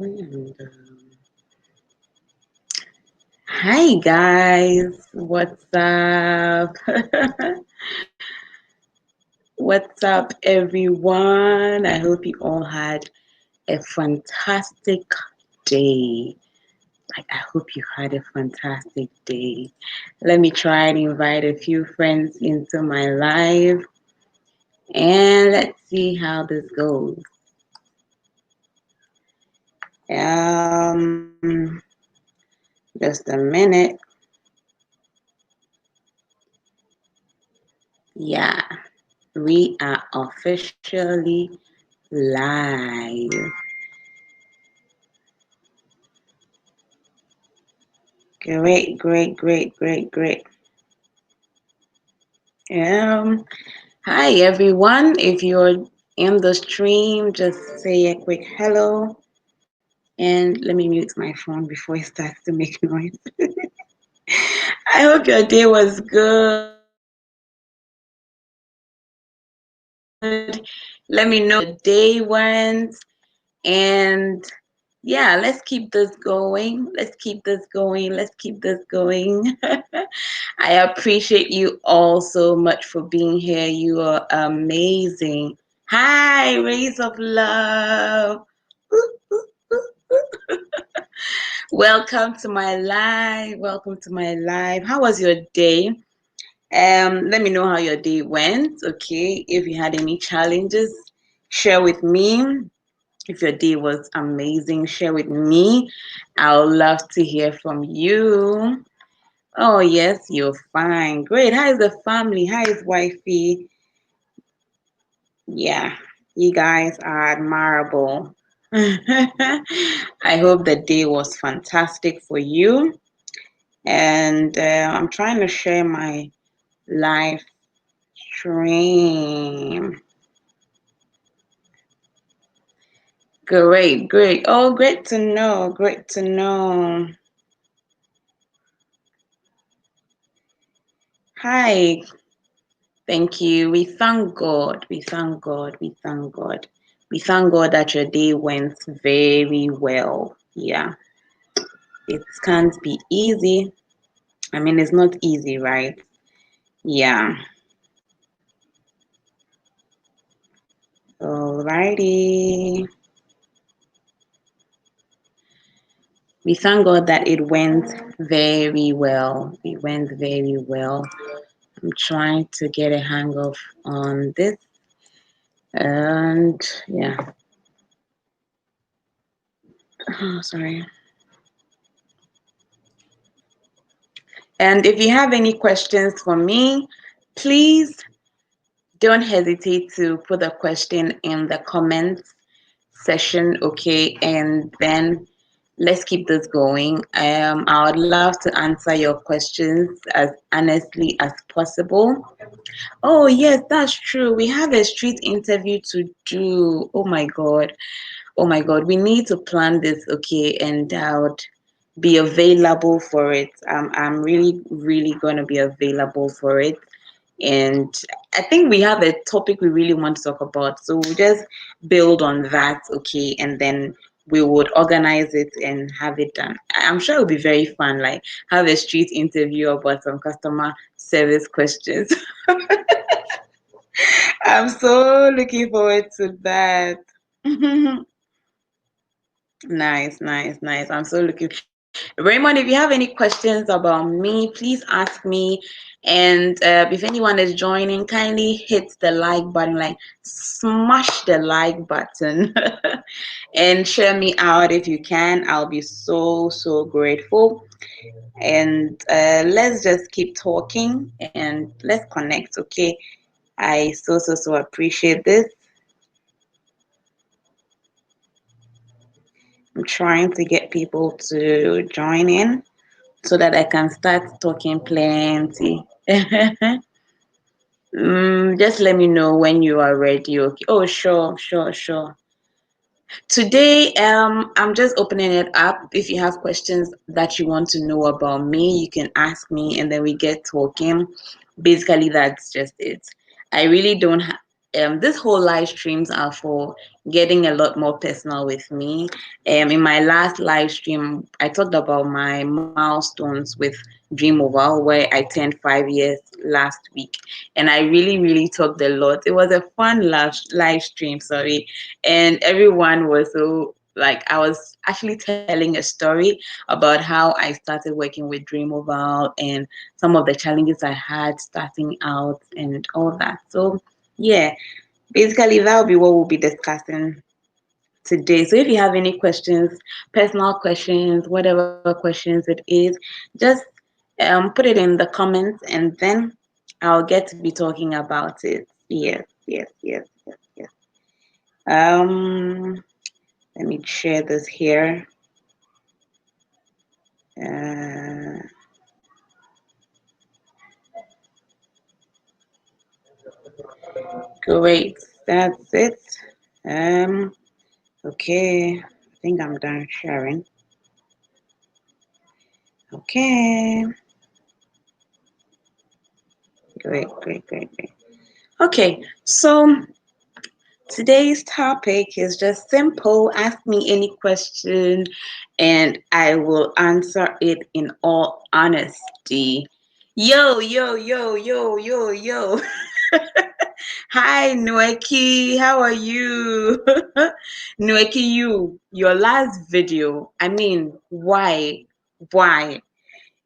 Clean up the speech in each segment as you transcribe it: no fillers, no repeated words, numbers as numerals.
And, hi guys, what's up? What's up, everyone? I hope you all had a fantastic day. I hope you had a fantastic day. Let me try and invite a few friends into my live and let's see how this goes. Um, just a minute. Yeah, we are officially live. Great. Um, Hi everyone. If you're in the stream, just say a quick hello. And let me mute my phone before it starts to make noise. I hope your day was good. Let me know how your day went. And yeah, let's keep this going. Let's keep this going. I appreciate you all so much for being here. You are amazing. Hi, rays of love. Welcome to my live. Welcome to my live. How was your day? Let me know how your day went. Okay, if you had any challenges, share with me. If your day was amazing, share with me. I would love to hear from you. Oh, yes, you're fine. Great. How is the family? How is wifey? Yeah, you guys are admirable. I hope the day was fantastic for you. And I'm trying to share my live stream. Great. Oh, great to know. Great to know. Hi. Thank you. We thank God. We thank God. We thank God. We thank God that your day went very well. Yeah. It can't be easy. I mean, it's not easy, right? Yeah. Alrighty. We thank God that it went very well. It went very well. I'm trying to get a hang of on this. And yeah. Oh, sorry. And if you have any questions for me, please don't hesitate to put a question in the comments section, okay? And then let's keep this going. I would love to answer your questions as honestly as possible. Oh, yes, that's true. We have a street interview to do. Oh my God. Oh my God. We need to plan this, okay? And I would be available for it. I'm really going to be available for it. And I think we have a topic we really want to talk about. So we'll just build on that, okay? And then we would organize it and have it done. I'm sure it'll be very fun, like have a street interview about some customer service questions. I'm so looking forward to that. Nice. I'm so looking. Raymond, if you have any questions about me, please ask me. And if anyone is joining, kindly hit the like button, like smash the like button, and share me out if you can. I'll be so grateful. And let's just keep talking and let's connect, okay? I so appreciate this. I'm trying to get people to join in so that I can start talking plenty. Just let me know when you are ready. Okay. Oh, sure. Today, I'm just opening it up. If you have questions that you want to know about me, you can ask me, and then we get talking. Basically, that's just it. I really don't have. this whole live streams are for getting a lot more personal with me. In my last live stream, I talked about my milestones with Dream Oval, where I turned 5 years last week, and I really talked a lot. It was a fun live stream, sorry, and everyone was so like I was actually telling a story about how I started working with Dream Oval and some of the challenges I had starting out and all that. So yeah, basically, that'll be what we'll be discussing today. So if you have any questions, personal questions, whatever questions it is, just put it in the comments and then I'll get to be talking about it. Yes. Let me share this here. Uh, Great, that's it. Um, okay, I think I'm done sharing. Okay, great. Okay, so today's topic is just simple. Ask me any question and I will answer it in all honesty. Yo. Hi, Nweki. How are you? Nweki, your last video. I mean, why? Why?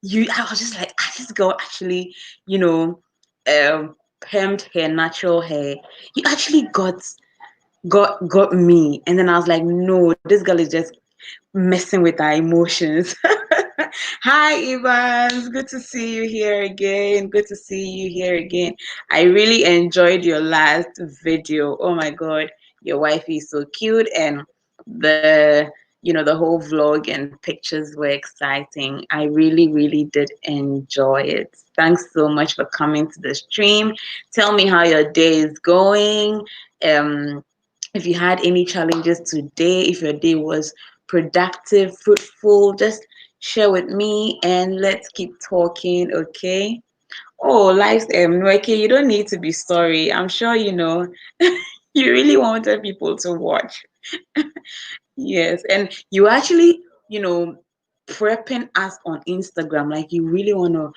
I was just like, this girl actually, you know, permed her natural hair. You actually got me. And then I was like, no, this girl is just messing with our emotions. Hi, Evans. Good to see you here again. Good to see you here again. I really enjoyed your last video. Oh my God, your wife is so cute, and the the whole vlog and pictures were exciting. I really did enjoy it. Thanks so much for coming to the stream. Tell me how your day is going. Um, if you had any challenges today, if your day was productive, fruitful, just share with me and let's keep talking, okay? Oh, lives, Nweke, you don't need to be sorry. I'm sure you know you really wanted people to watch. Yes, and you actually, prepping us on Instagram, like you really want to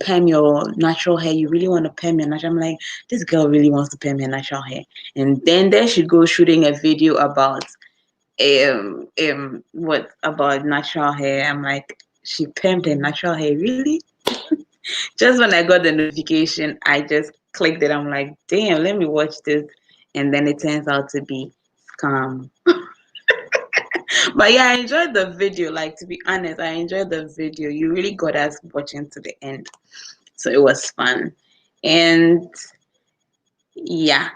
perm your natural hair. You really want to perm your natural. I'm like, this girl really wants to perm her natural hair, and then there she goes shooting a video about what about natural hair. I'm like, she permed her natural hair, really? Just when I got the notification, I just clicked it. I'm like, damn, let me watch this, and then it turns out to be scam. But yeah, I enjoyed the video. Like, to be honest, I enjoyed the video. You really got us watching to the end, so it was fun. And yeah,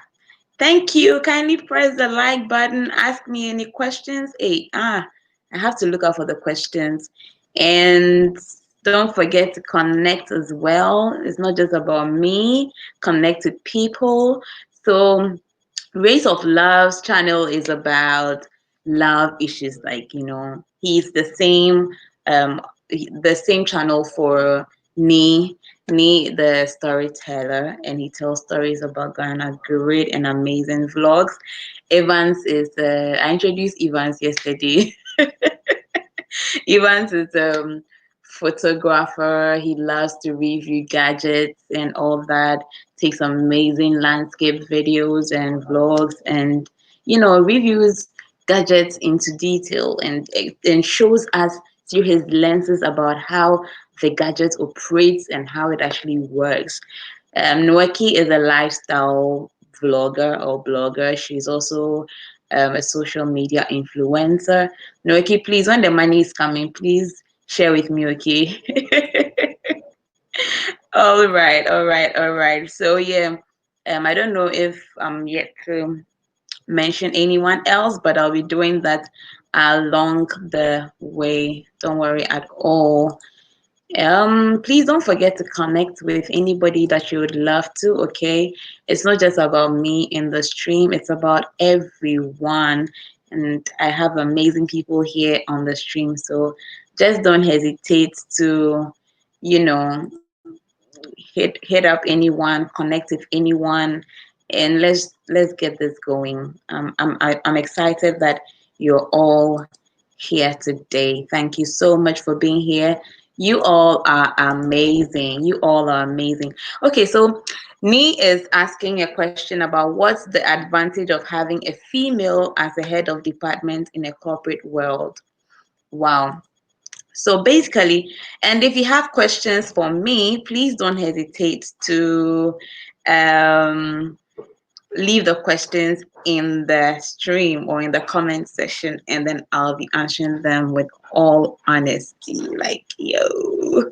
thank you. Kindly press the like button. Ask me any questions. I have to look out for the questions. And don't forget to connect as well. It's not just about me. Connect with people. So Race of Love's channel is about love issues. Like, he's um the same channel for me, the storyteller, and he tells stories about Ghana. Great and amazing vlogs. Evans is I introduced Evans yesterday. Evans is photographer. He loves to review gadgets and all that. Takes amazing landscape videos and vlogs, and reviews gadgets into detail, and shows us through his lenses about how the gadget operates and how it actually works. Nweki is a lifestyle vlogger or blogger. She's also a social media influencer. Nweki, please, when the money is coming, please share with me, okay? All right. So yeah, I don't know if I'm yet to mention anyone else, but I'll be doing that along the way. Don't worry at all. Please don't forget to connect with anybody that you would love to, okay? It's not just about me in the stream, it's about everyone. And I have amazing people here on the stream, so just don't hesitate to, you know, hit up anyone, connect with anyone, and let's get this going. I'm excited that you're all here today. Thank you so much for being here. You all are amazing. You all are amazing. Okay, so Nee is asking a question about what's the advantage of having a female as a head of department in a corporate world. Wow. So basically, and if you have questions for me, please don't hesitate to um, leave the questions in the stream or in the comment section, and then I'll be answering them with all honesty. Like, yo.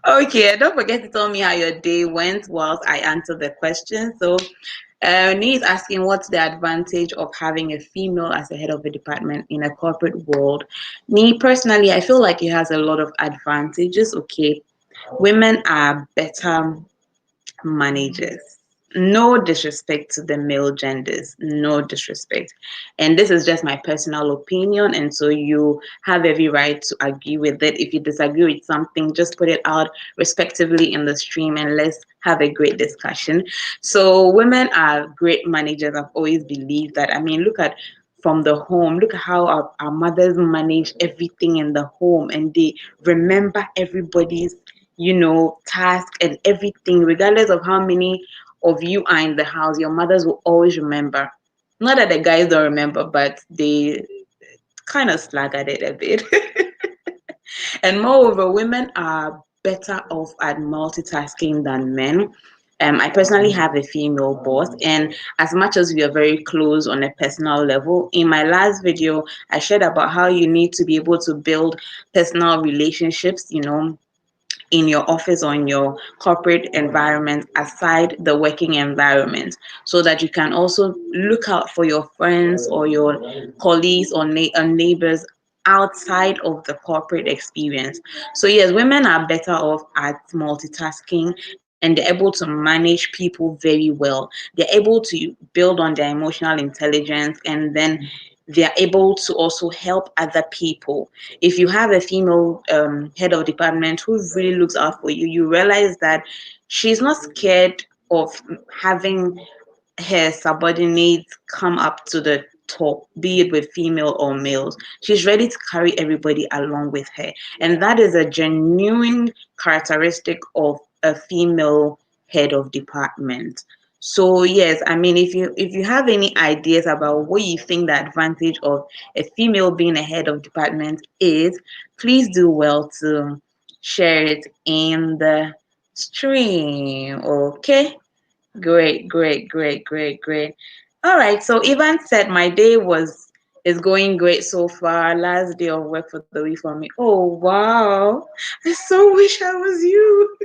Okay, don't forget to tell me how your day went whilst I answer the question. So, Nee is asking what's the advantage of having a female as a head of a department in a corporate world. Me personally, I feel like it has a lot of advantages. Okay, women are better managers. No disrespect to the male genders, no disrespect. And this is just my personal opinion, and so you have every right to agree with it. If you disagree with something, just put it out respectively in the stream and let's have a great discussion. So, women are great managers. I've always believed that. I mean, look at from the home, look at how our mothers manage everything in the home, and they remember everybody's task and everything, regardless of how many of you are in the house, your mothers will always remember. Not that the guys don't remember, but they kind of slag at it a bit. And moreover, women are better off at multitasking than men. I personally have a female boss, and as much as we are very close on a personal level, in my last video, I shared about how you need to be able to build personal relationships, in your office or in your corporate environment aside the working environment, so that you can also look out for your friends or your colleagues or neighbors outside of the corporate experience. So yes, women are better off at multitasking, and they're able to manage people very well. They're able to build on their emotional intelligence, and then they are able to also help other people. If you have a female head of department who really looks out for you, you realize that she's not scared of having her subordinates come up to the top, be it with female or males. She's ready to carry everybody along with her. And that is a genuine characteristic of a female head of department. So yes, I mean, if you have any ideas about what you think the advantage of a female being a head of department is, please do well to share it in the stream. Okay. Great, great, great, great, great. All right. So Ivan said my day is going great so far. Last day of work for the week for me. Oh wow. I so wish I was you.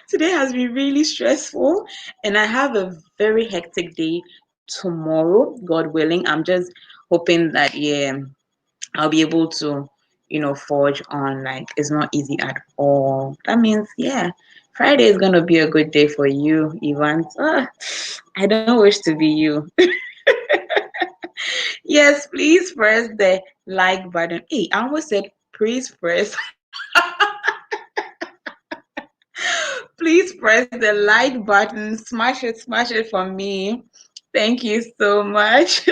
Today has been really stressful, and I have a very hectic day tomorrow, God willing. I'm just hoping that I'll be able to, forge on. Like, it's not easy at all. That means, yeah, Friday is gonna be a good day for you, Ivan. I don't wish to be you. Yes, please press the like button. Hey, I almost said please press. Please press the like button. Smash it for me. Thank you so much.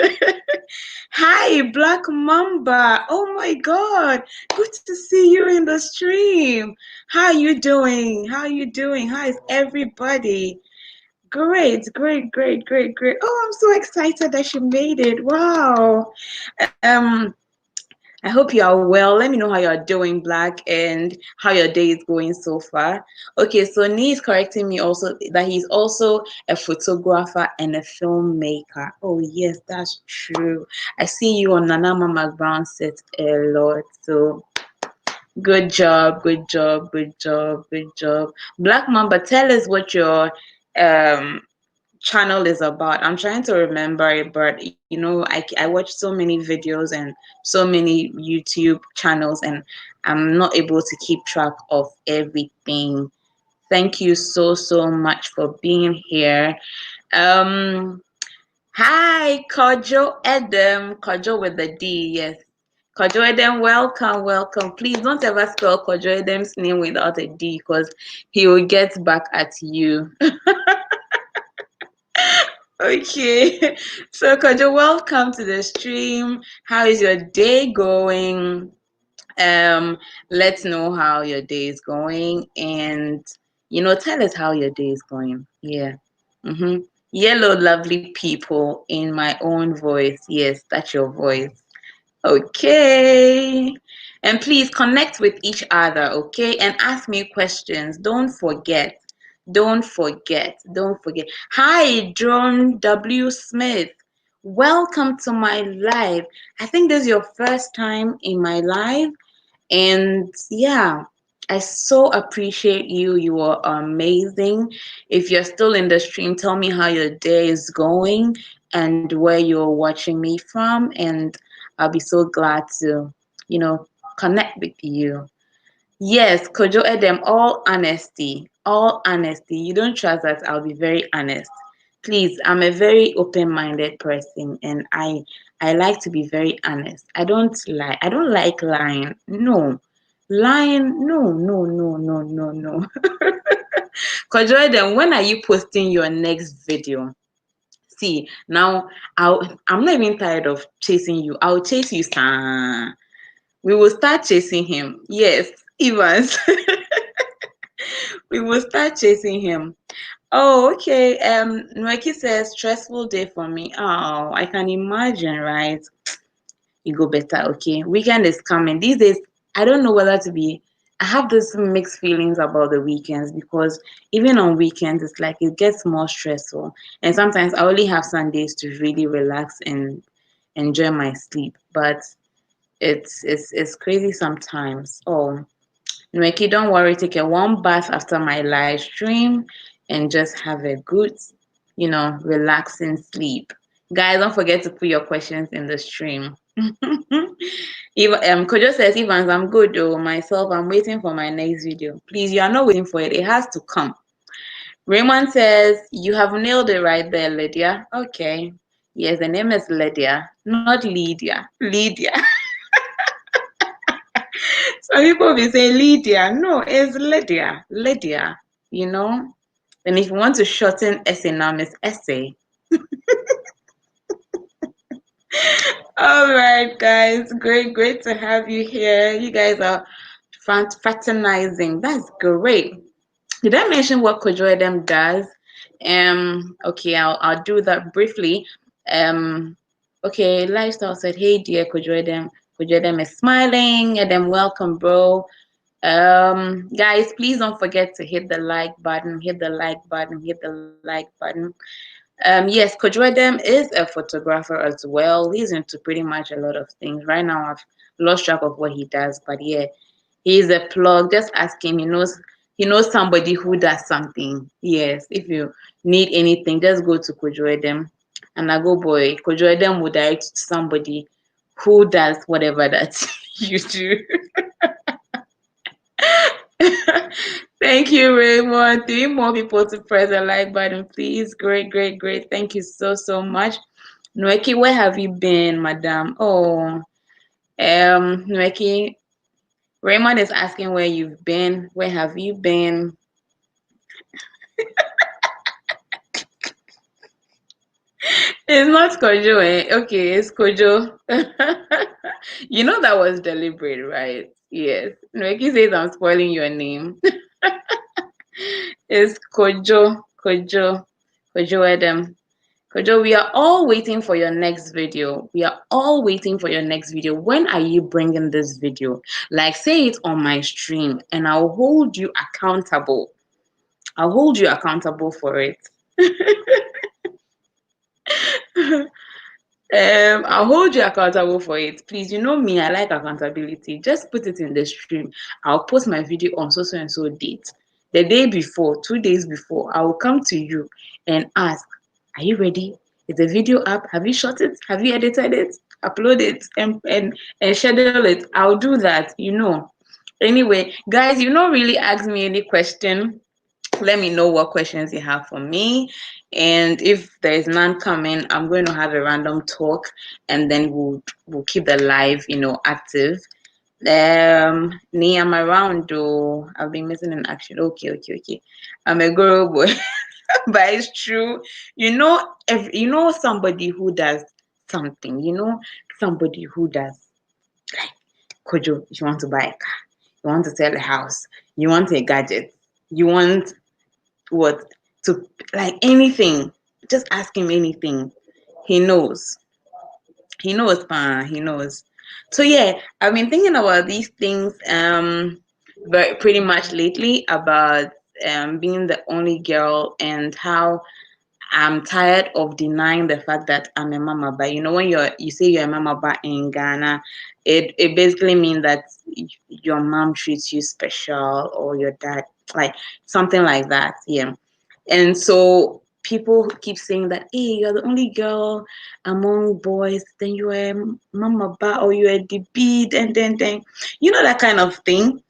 Hi, Black Mamba. Oh my God. Good to see you in the stream. How you doing? How you doing? How is everybody? Great, great, great, great, great. Oh, I'm so excited that she made it. Wow. I hope you are well. Let me know how you're doing, Black, and how your day is going so far. Okay, so Nee is correcting me also that he's also a photographer and a filmmaker. Oh, yes, that's true. I see you on Nana Mama Brown set a lot. So good job, good job, good job, good job. Black Mamba, tell us what your um channel is about. I'm trying to remember it, but I watch so many videos and so many YouTube channels, and I'm not able to keep track of everything. Thank you so so much for being here. Um, Hi, Kojo Edem, Kojo with the D, yes. Kojo Edem, welcome, welcome. Please don't ever spell Kojo Edem's name without a D, because he will get back at you. Okay. So, Kojo, welcome to the stream. How is your day going? Let's know how your day is going, and tell us how your day is going. Yeah. Mm-hmm. Yellow, lovely people in my own voice. Yes, that's your voice. Okay. And please connect with each other, okay? And ask me questions. Don't forget. Don't forget. Don't forget. Hi, Drone W. Smith. Welcome to my live. I think this is your first time in my live. And yeah, I so appreciate you. You are amazing. If you're still in the stream, tell me how your day is going and where you're watching me from. And I'll be so glad to, you know, connect with you. Yes, Kojo Edem, all honesty, all honesty. You don't trust that I'll be very honest. Please, I'm a very open-minded person and I like to be very honest. I don't lie. I don't like lying. No. Lying, no, no, no, no, no, no. Kojo Edem, when are you posting your next video? See, now I'm not even tired of chasing you. I'll chase you, sir. We will start chasing him. Yes, Evans. We will start chasing him. Oh, okay. Nweki says stressful day for me. Oh, I can imagine, right? You go better, okay? Weekend is coming. These days, I don't know whether to be. I have this mixed feelings about the weekends because even on weekends, it's like it gets more stressful. And sometimes I only have Sundays to really relax and enjoy my sleep. But it's crazy sometimes. Oh, Nweki, don't worry, take a warm bath after my live stream and just have a good, relaxing sleep. Guys, don't forget to put your questions in the stream. Kojo says, Evans, I'm good though. Myself, I'm waiting for my next video. Please, you are not waiting for it. It has to come. Raymond says, you have nailed it right there, Lydia. Okay. Yes, the name is Lydia, not Lydia. Lydia. Some people be saying Lydia. No, it's Lydia. Lydia, you know? And if you want to shorten essay now, it's essay. All right, guys. Great to have you here. You guys are fraternizing. That's great. Did I mention what Kojoedem does? Okay, I'll do that briefly. Okay, Lifestyle said, hey dear Kojoedem. Kojoedem is smiling. Edem, welcome, bro. Guys, please don't forget to hit the like button, hit the like button, hit the like button. Yes, Kojoedem is a photographer as well. He's into pretty much a lot of things. Right now, I've lost track of what he does, but yeah, he's a plug. Just ask him. He knows somebody who does something. Yes, if you need anything, just go to Kojoedem, and I go boy. Kojoedem will direct you to somebody who does whatever that you do. Thank you, Raymond. 3 more people to press the like button, please. Great. Thank you so much. Nweki, where have you been, madam? Oh, Nweki, Raymond is asking where you've been. Where have you been? It's not Kojo, eh? Okay, it's Kojo. You know that was deliberate, right? Yes. Nweki says I'm spoiling your name. It's Kojo Adam. Kojo, we are all waiting for your next video. We are all waiting for your next video. When are you bringing this video? Like, say it on my stream and I'll hold you accountable. I'll hold you accountable for it. I'll hold you accountable for it. Please, you know me, I like accountability. Just put it in the stream. I'll post my video on so and so date. The day before, 2 days before, I will come to you and ask, are you ready? Is the video up? Have you shot it? Have you edited it? Upload it and schedule it. I'll do that. Anyway, guys, you don't really ask me any question. Let me know what questions you have for me, and if there is none coming, I'm going to have a random talk, and then we'll keep the live active. Nee, I'm around though. I've been missing in action. Okay. I'm a girl boy. but it's true. You know somebody who does something. You know somebody who does like Kojo. You want to buy a car. You want to sell a house. You want a gadget. You want what to like anything. Just ask him anything. He knows. He knows, pa. He knows. So yeah, I've been thinking about these things very pretty much lately about being the only girl and how I'm tired of denying the fact that I'm a mama. But when you say you're a mama but in Ghana, it basically means that your mom treats you special or your dad like something like that. Yeah. And so people keep saying that, hey, you're the only girl among boys, then you're a mama ba or you're a DB, then that kind of thing.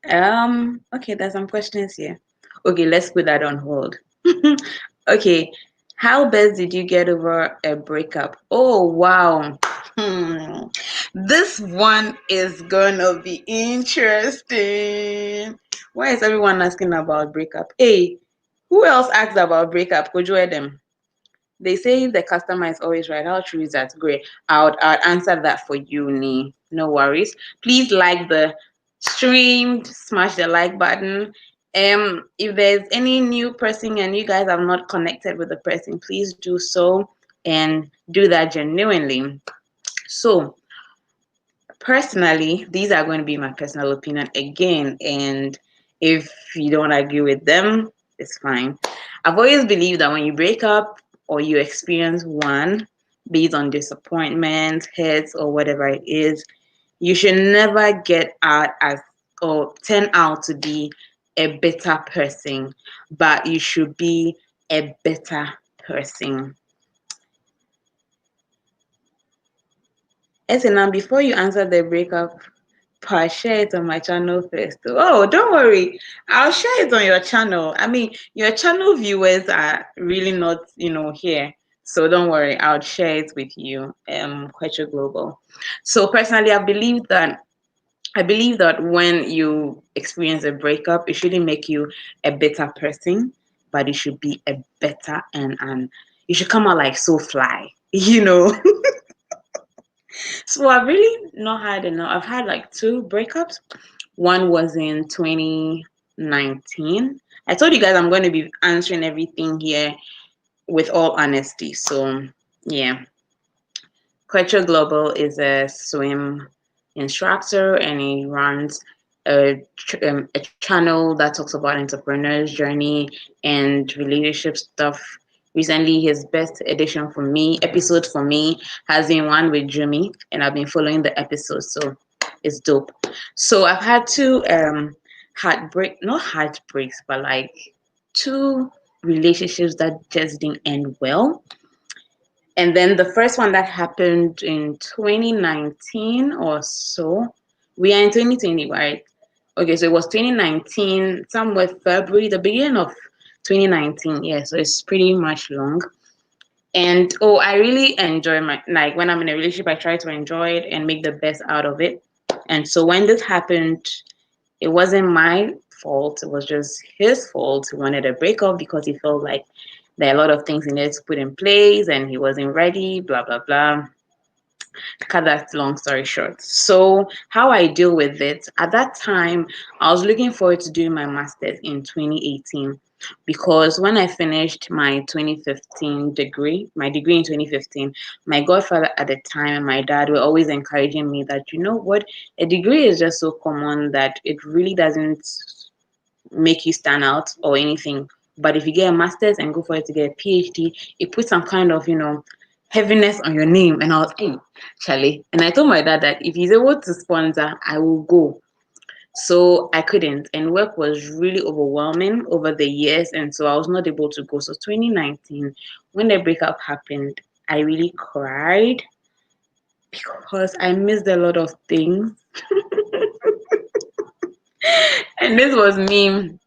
Okay, there's some questions here. Okay, let's put that on hold. Okay, how best did you get over a breakup? Oh, wow. Hmm. This one is gonna be interesting. Why is everyone asking about breakup? Hey, who else asked about breakup? Could you hear them? They say the customer is always right. How true is that? Great. I'll answer that for you, Nee. No worries. Please like the stream, smash the like button. If there's any new person and you guys have not connected with the person, please do so and do that genuinely. So personally, these are going to be my personal opinion again, and if you don't agree with them, it's fine. I've always believed that when you break up or you experience one based on disappointment, hurts, or whatever it is, you should never get out as or turn out to be a better person, but you should be a better person. Listen, now before you answer the breakup part, share it on my channel first. Oh, don't worry. I'll share it on your channel. I mean, your channel viewers are really not, here. So don't worry, I'll share it with you, Quecho Global. So personally, I believe that when you experience a breakup, it shouldn't make you a better person, but it should be a better and you should come out like so fly, So I've really not had enough. I've had like two breakups. One was in 2019. I told you guys I'm going to be answering everything here with all honesty. So yeah, Quecho Global is a swim instructor and he runs a channel that talks about entrepreneurs' journey and relationship stuff. Recently, his best edition for me, episode for me, has been one with Jimmy, and I've been following the episodes, so it's dope. So I've had two not heartbreaks, but like two relationships that just didn't end well. And then the first one that happened in 2019 or so, we are in 2020, right? Okay, so it was 2019, somewhere February, the beginning of 2019. Yeah, so it's pretty much long. And oh, I really enjoy like when I'm in a relationship, I try to enjoy it and make the best out of it. And so when this happened, it wasn't my fault. It was just his fault. He wanted a breakup because he felt like there are a lot of things he needed to put in place and he wasn't ready, blah, blah, blah. Cut that long story short. So, how I deal with it at that time, I was looking forward to doing my master's in 2018 because when I finished my 2015 degree, my degree in 2015, my godfather at the time and my dad were always encouraging me that, you know what, a degree is just so common that it really doesn't make you stand out or anything. But if you get a master's and go for it to get a PhD, it puts some kind of, heaviness on your name. And I was, hey, Charlie. And I told my dad that if he's able to sponsor, I will go. So I couldn't. And work was really overwhelming over the years. And so I was not able to go. So 2019, when the breakup happened, I really cried because I missed a lot of things. And this was me.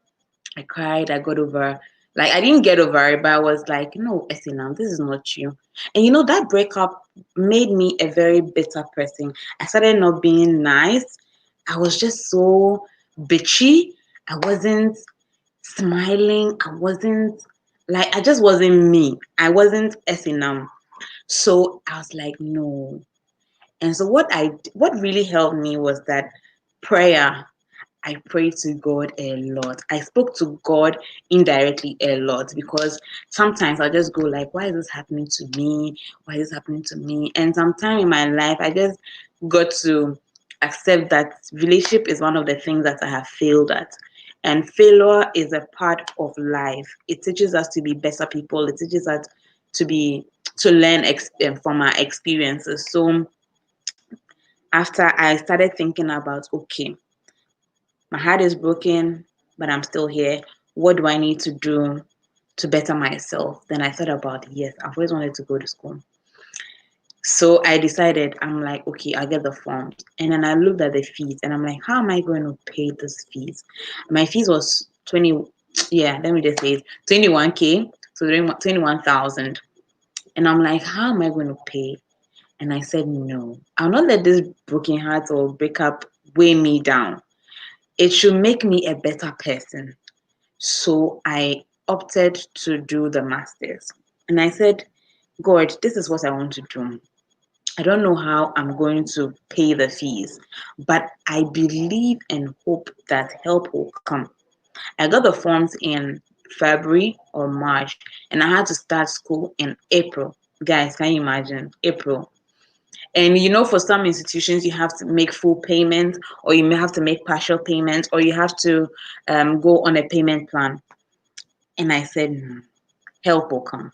I cried, I got over like I didn't get over it, but I was like, no, Esinam, this is not you. And that breakup made me a very bitter person. I started not being nice. I was just so bitchy. I wasn't smiling. I wasn't like, I just wasn't me. I wasn't S&M. So I was like, no. And so what really helped me was that prayer. I prayed to God a lot. I spoke to God indirectly a lot, because sometimes I just go like, why is this happening to me? Why is this happening to me? And sometime in my life, I just got to accept that relationship is one of the things that I have failed at. And failure is a part of life. It teaches us to be better people. It teaches us to learn from our experiences. So after I started thinking about, okay, my heart is broken, but I'm still here. What do I need to do to better myself? Then I thought about, yes, I've always wanted to go to school. So I decided, I'm like, okay, I'll get the forms. And then I looked at the fees and I'm like, how am I going to pay this fees? My fees was 20, yeah, let me just say it, 21K, so 21,000. And I'm like, how am I going to pay? And I said, no, I'll not let this broken heart or breakup weigh me down. It should make me a better person. So I opted to do the masters. And I said, God, this is what I want to do. I don't know how I'm going to pay the fees, but I believe and hope that help will come. I got the forms in February or March, and I had to start school in April. Guys, can you imagine? April. And for some institutions, you have to make full payment, or you may have to make partial payment, or you have to go on a payment plan. And I said, no, help will come.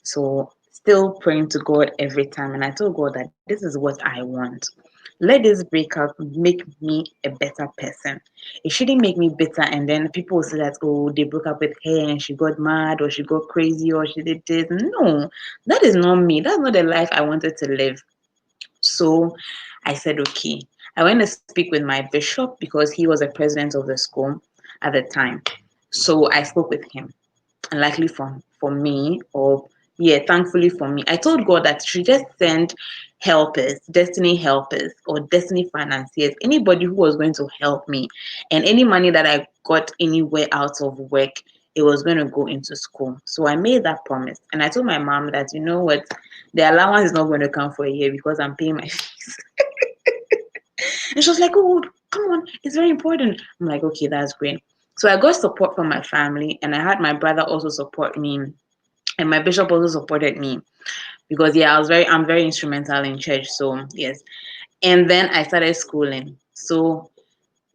So still praying to God every time. And I told God that this is what I want. Let this breakup make me a better person. It shouldn't make me bitter. And then people will say that, oh, they broke up with her and she got mad or she got crazy or she did this. No, that is not me. That's not the life I wanted to live. So I said, okay. I went to speak with my bishop because he was the president of the school at the time. So I spoke with him. And likely for me, or yeah, thankfully for me, I told God that she just send helpers, destiny helpers, or destiny financiers, anybody who was going to help me. And any money that I got anywhere out of work, it was going to go into school. So I made that promise. And I told my mom that, you know what, the allowance is not going to come for a year because I'm paying my fees. And she was like, oh, come on, it's very important. I'm like, okay, that's great. So I got support from my family, and I had my brother also support me, and my bishop also supported me because yeah, I'm very instrumental in church. So yes, and then I started schooling. So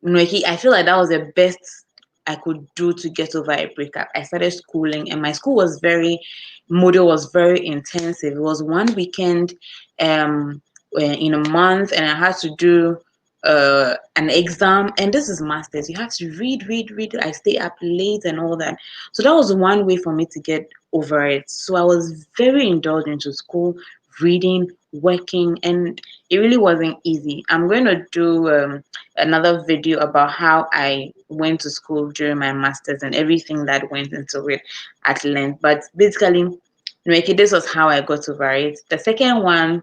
I feel like that was the best I could do to get over a breakup. I started schooling, and my school was module was very intensive. It was one weekend in a month, and I had to do an exam. And this is masters. You have to read, read, read. I stay up late and all that. So that was one way for me to get over it. So I was very indulged into school, reading, working, and it really wasn't easy. I'm going to do another video about how I went to school during my masters and everything that went into it at length. But basically, this was how I got over it. The second one,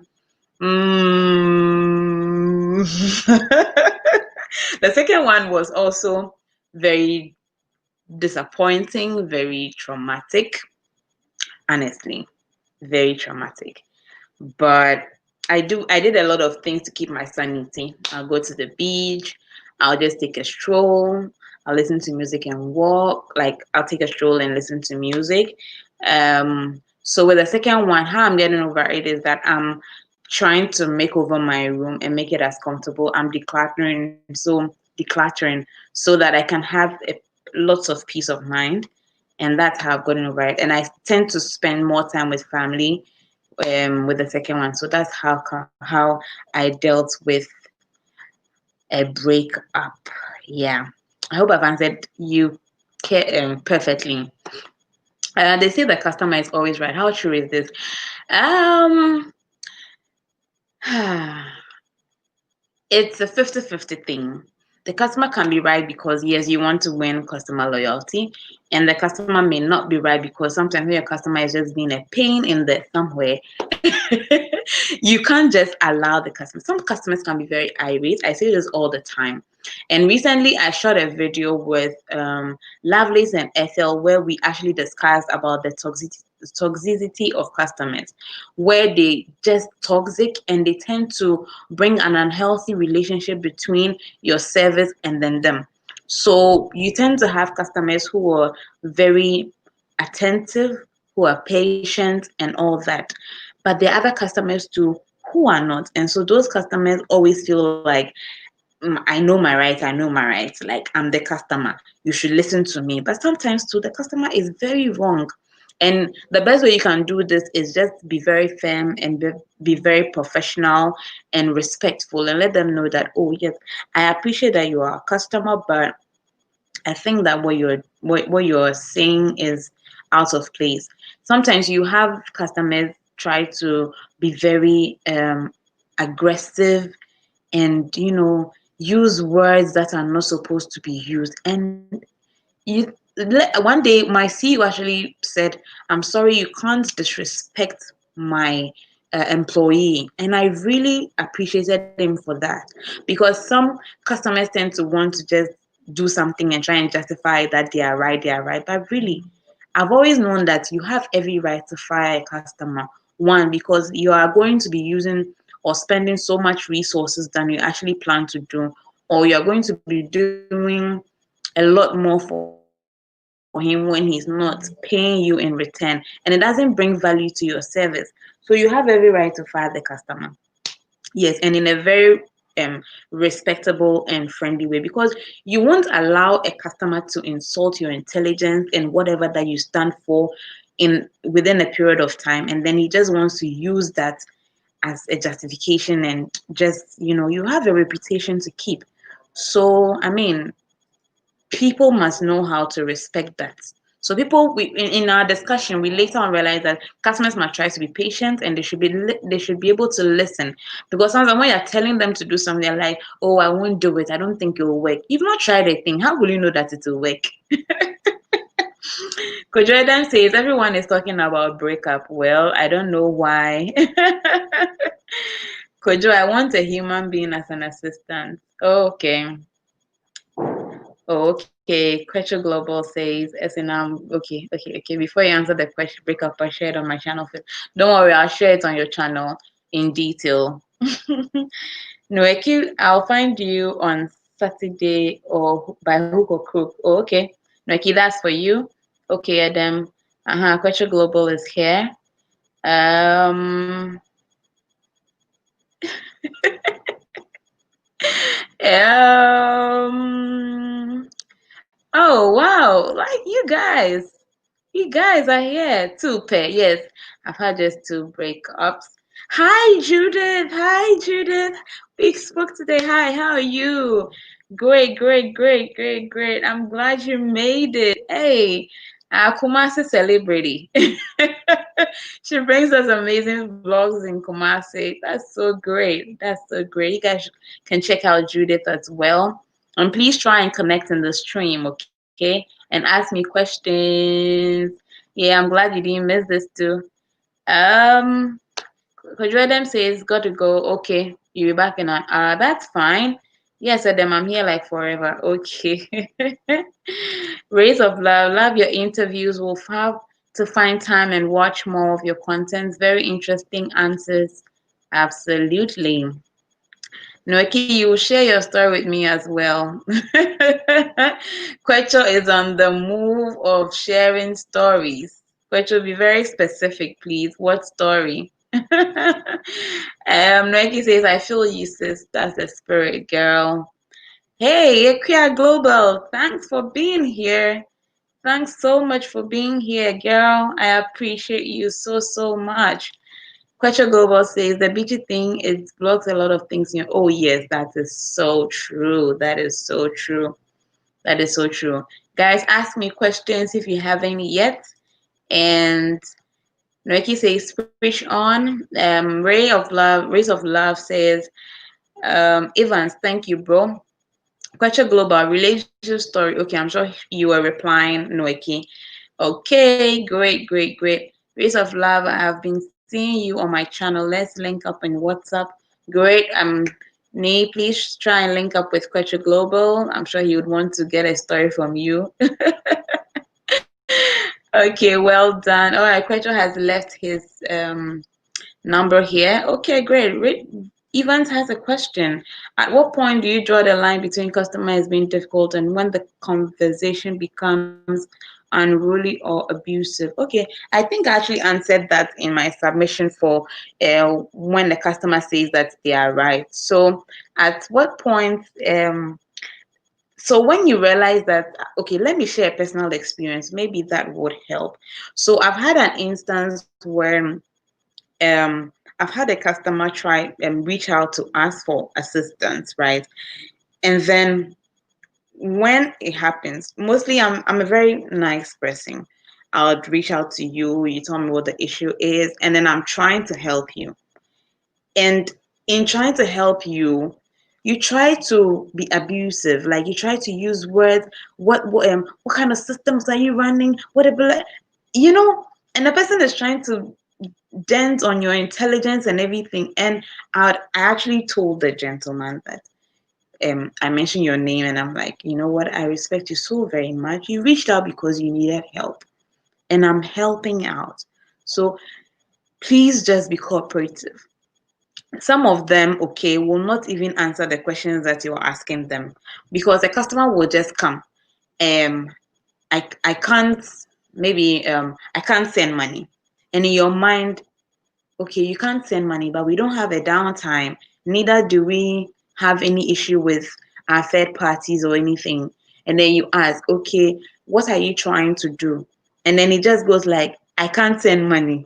the second one was also very disappointing, very traumatic, honestly, very traumatic. But I did a lot of things to keep my sanity. I'll go to the beach, I'll just take a stroll, I'll listen to music and walk. Like I'll take a stroll and listen to music. So with the second one, how I'm getting over it is that I'm trying to make over my room and make it as comfortable. I'm decluttering so that I can have lots of peace of mind. And that's how I've gotten over it. And I tend to spend more time with family with the second one. So that's how I dealt with a breakup. Yeah, I hope I've answered you perfectly. They say the customer is always right. How true is this? Um, it's a 50-50 thing. The customer can be right because yes, you want to win customer loyalty, and the customer may not be right because sometimes your customer is just being a pain in the somewhere. You can't just allow the customer. Some customers can be very irate. I say this all the time. And recently, I shot a video with Lovelace and Ethel where we actually discussed about the toxicity of customers, where they just toxic and they tend to bring an unhealthy relationship between your service and then them. So you tend to have customers who are very attentive, who are patient, and all that. But there are other customers too who are not. And so those customers always feel like, I know my rights, I know my rights. Like, I'm the customer. You should listen to me. But sometimes, too, the customer is very wrong. And the best way you can do this is just be very firm and be very professional and respectful and let them know that, oh, yes, I appreciate that you are a customer, but I think that what you're saying is out of place. Sometimes you have customers try to be very aggressive and use words that are not supposed to be used. And one day my CEO actually said, I'm sorry, you can't disrespect my employee. And I really appreciated him for that, because some customers tend to want to just do something and try and justify that they are right, but really, I've always known that you have every right to fire a customer. One, because you are going to be using or spending so much resources than you actually plan to do, or you're going to be doing a lot more for him when he's not paying you in return, and it doesn't bring value to your service. So you have every right to fire the customer. Yes, and in a very respectable and friendly way, because you won't allow a customer to insult your intelligence and whatever that you stand for in within a period of time, and then he just wants to use that as a justification, and just you have a reputation to keep. So I mean, people must know how to respect that. So people, in our discussion, we later on realized that customers must try to be patient, and they should be able to listen, because sometimes when you're telling them to do something, they're like, "Oh, I won't do it. I don't think it will work." You've not tried a thing. How will you know that it will work? Coach Jordan says everyone is talking about breakup. Well, I don't know why. Kojo, I want a human being as an assistant. Okay. Oh, okay. Question Global says, okay. Before you answer the question, breakup, I share it on my channel. Don't worry, I'll share it on your channel in detail. Noeki, I'll find you on Saturday or by hook or crook. Oh, okay. Noeki, that's for you. Okay, Adam. Question Global is here. Um, um, oh wow, like you guys are here. Two pair, yes. I've had just two breakups. Hi Judith. Hi Judith. We spoke today. Hi, how are you? Great. I'm glad you made it. Hey, Kumasi celebrity. She brings us amazing vlogs in Kumasi. That's so great. That's so great. You guys can check out Judith as well. And please try and connect in the stream, okay? And ask me questions. Yeah, I'm glad you didn't miss this too. Um, Coach Redem says, got to go. Okay, you'll be back in an hour. That's fine. Yes, Adam, I'm here like forever. Okay. Rays of love. Love your interviews. We'll have to find time and watch more of your contents. Very interesting answers. Absolutely. Noeki, you will share your story with me as well. Kwecho is on the move of sharing stories. Kwecho, be very specific, please. What story? Noeki says, I feel you, sis. That's the spirit, girl. Hey, Equia Global, thanks for being here. Thanks so much for being here, girl. I appreciate you so much. Quecha Global says the BG thing, it blocks a lot of things. Oh yes, that is so true. That is so true. That is so true. Guys, ask me questions if you have any yet. And Noeki says switch on. Rays of Love says, Evans, thank you, bro. Quecha Global relationship story. Okay, I'm sure you were replying, Noeki. Okay, great. Rays of Love, I have been seeing you on my channel. Let's link up in WhatsApp. Great. Nee, please try and link up with Quetra Global. I'm sure he would want to get a story from you. Okay, well done. All right, Quetra has left his number here. Okay, great. Evans has a question. At what point do you draw the line between customers being difficult and when the conversation becomes unruly or abusive? Okay, I think I actually answered that in my submission for when the customer says that they are right. So, at what point? So when you realize that, okay, let me share a personal experience. Maybe that would help. So I've had an instance where I've had a customer try and reach out to ask for assistance, right? And then when it happens, mostly I'm a very nice person. I'll reach out to you, you tell me what the issue is, and then I'm trying to help you. And in trying to help you, you try to be abusive, like you try to use words, what kind of systems are you running? Whatever, you know, and the person is trying to dent on your intelligence and everything. And I actually told the gentleman that I mentioned your name, and I'm like, you know what? I respect you so very much. You reached out because you needed help, and I'm helping out. So please just be cooperative. Some of them, okay, will not even answer the questions that you're asking them because the customer will just come. Um, I can't, maybe I can't send money, and in your mind, okay, you can't send money, but we don't have a downtime. Neither do we have any issue with our third parties or anything. And then you ask, okay, what are you trying to do? And then it just goes like, I can't send money.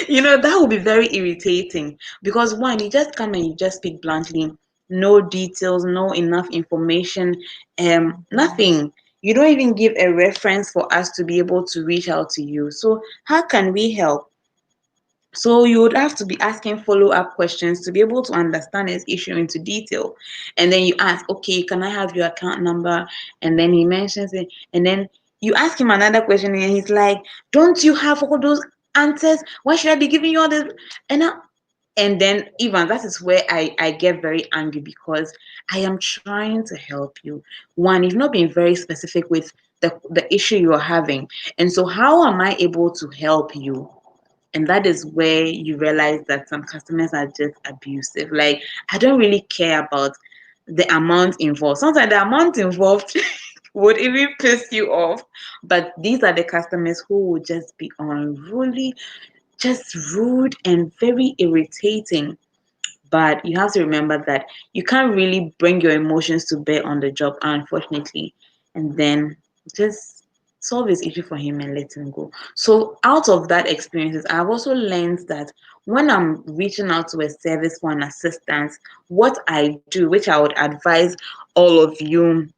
That would be very irritating because one, you just come and you just speak bluntly, no details, no enough information, nothing. You don't even give a reference for us to be able to reach out to you. So how can we help? So you would have to be asking follow-up questions to be able to understand his issue into detail. And then you ask, okay, can I have your account number? And then he mentions it. And then you ask him another question and he's like, don't you have all those answers? Why should I be giving you all this? And I, and then even that is where I get very angry because I am trying to help you. One, you've not been very specific with the issue you're having. And so how am I able to help you? And that is where you realize that some customers are just abusive. Like, I don't really care about the amount involved. Sometimes the amount involved would even piss you off. But these are the customers who will just be unruly, just rude and very irritating. But you have to remember that you can't really bring your emotions to bear on the job, unfortunately. And then just solve his issue for him and let him go. So out of that experiences, I've also learned that when I'm reaching out to a service for an assistance, what I do, which I would advise all of you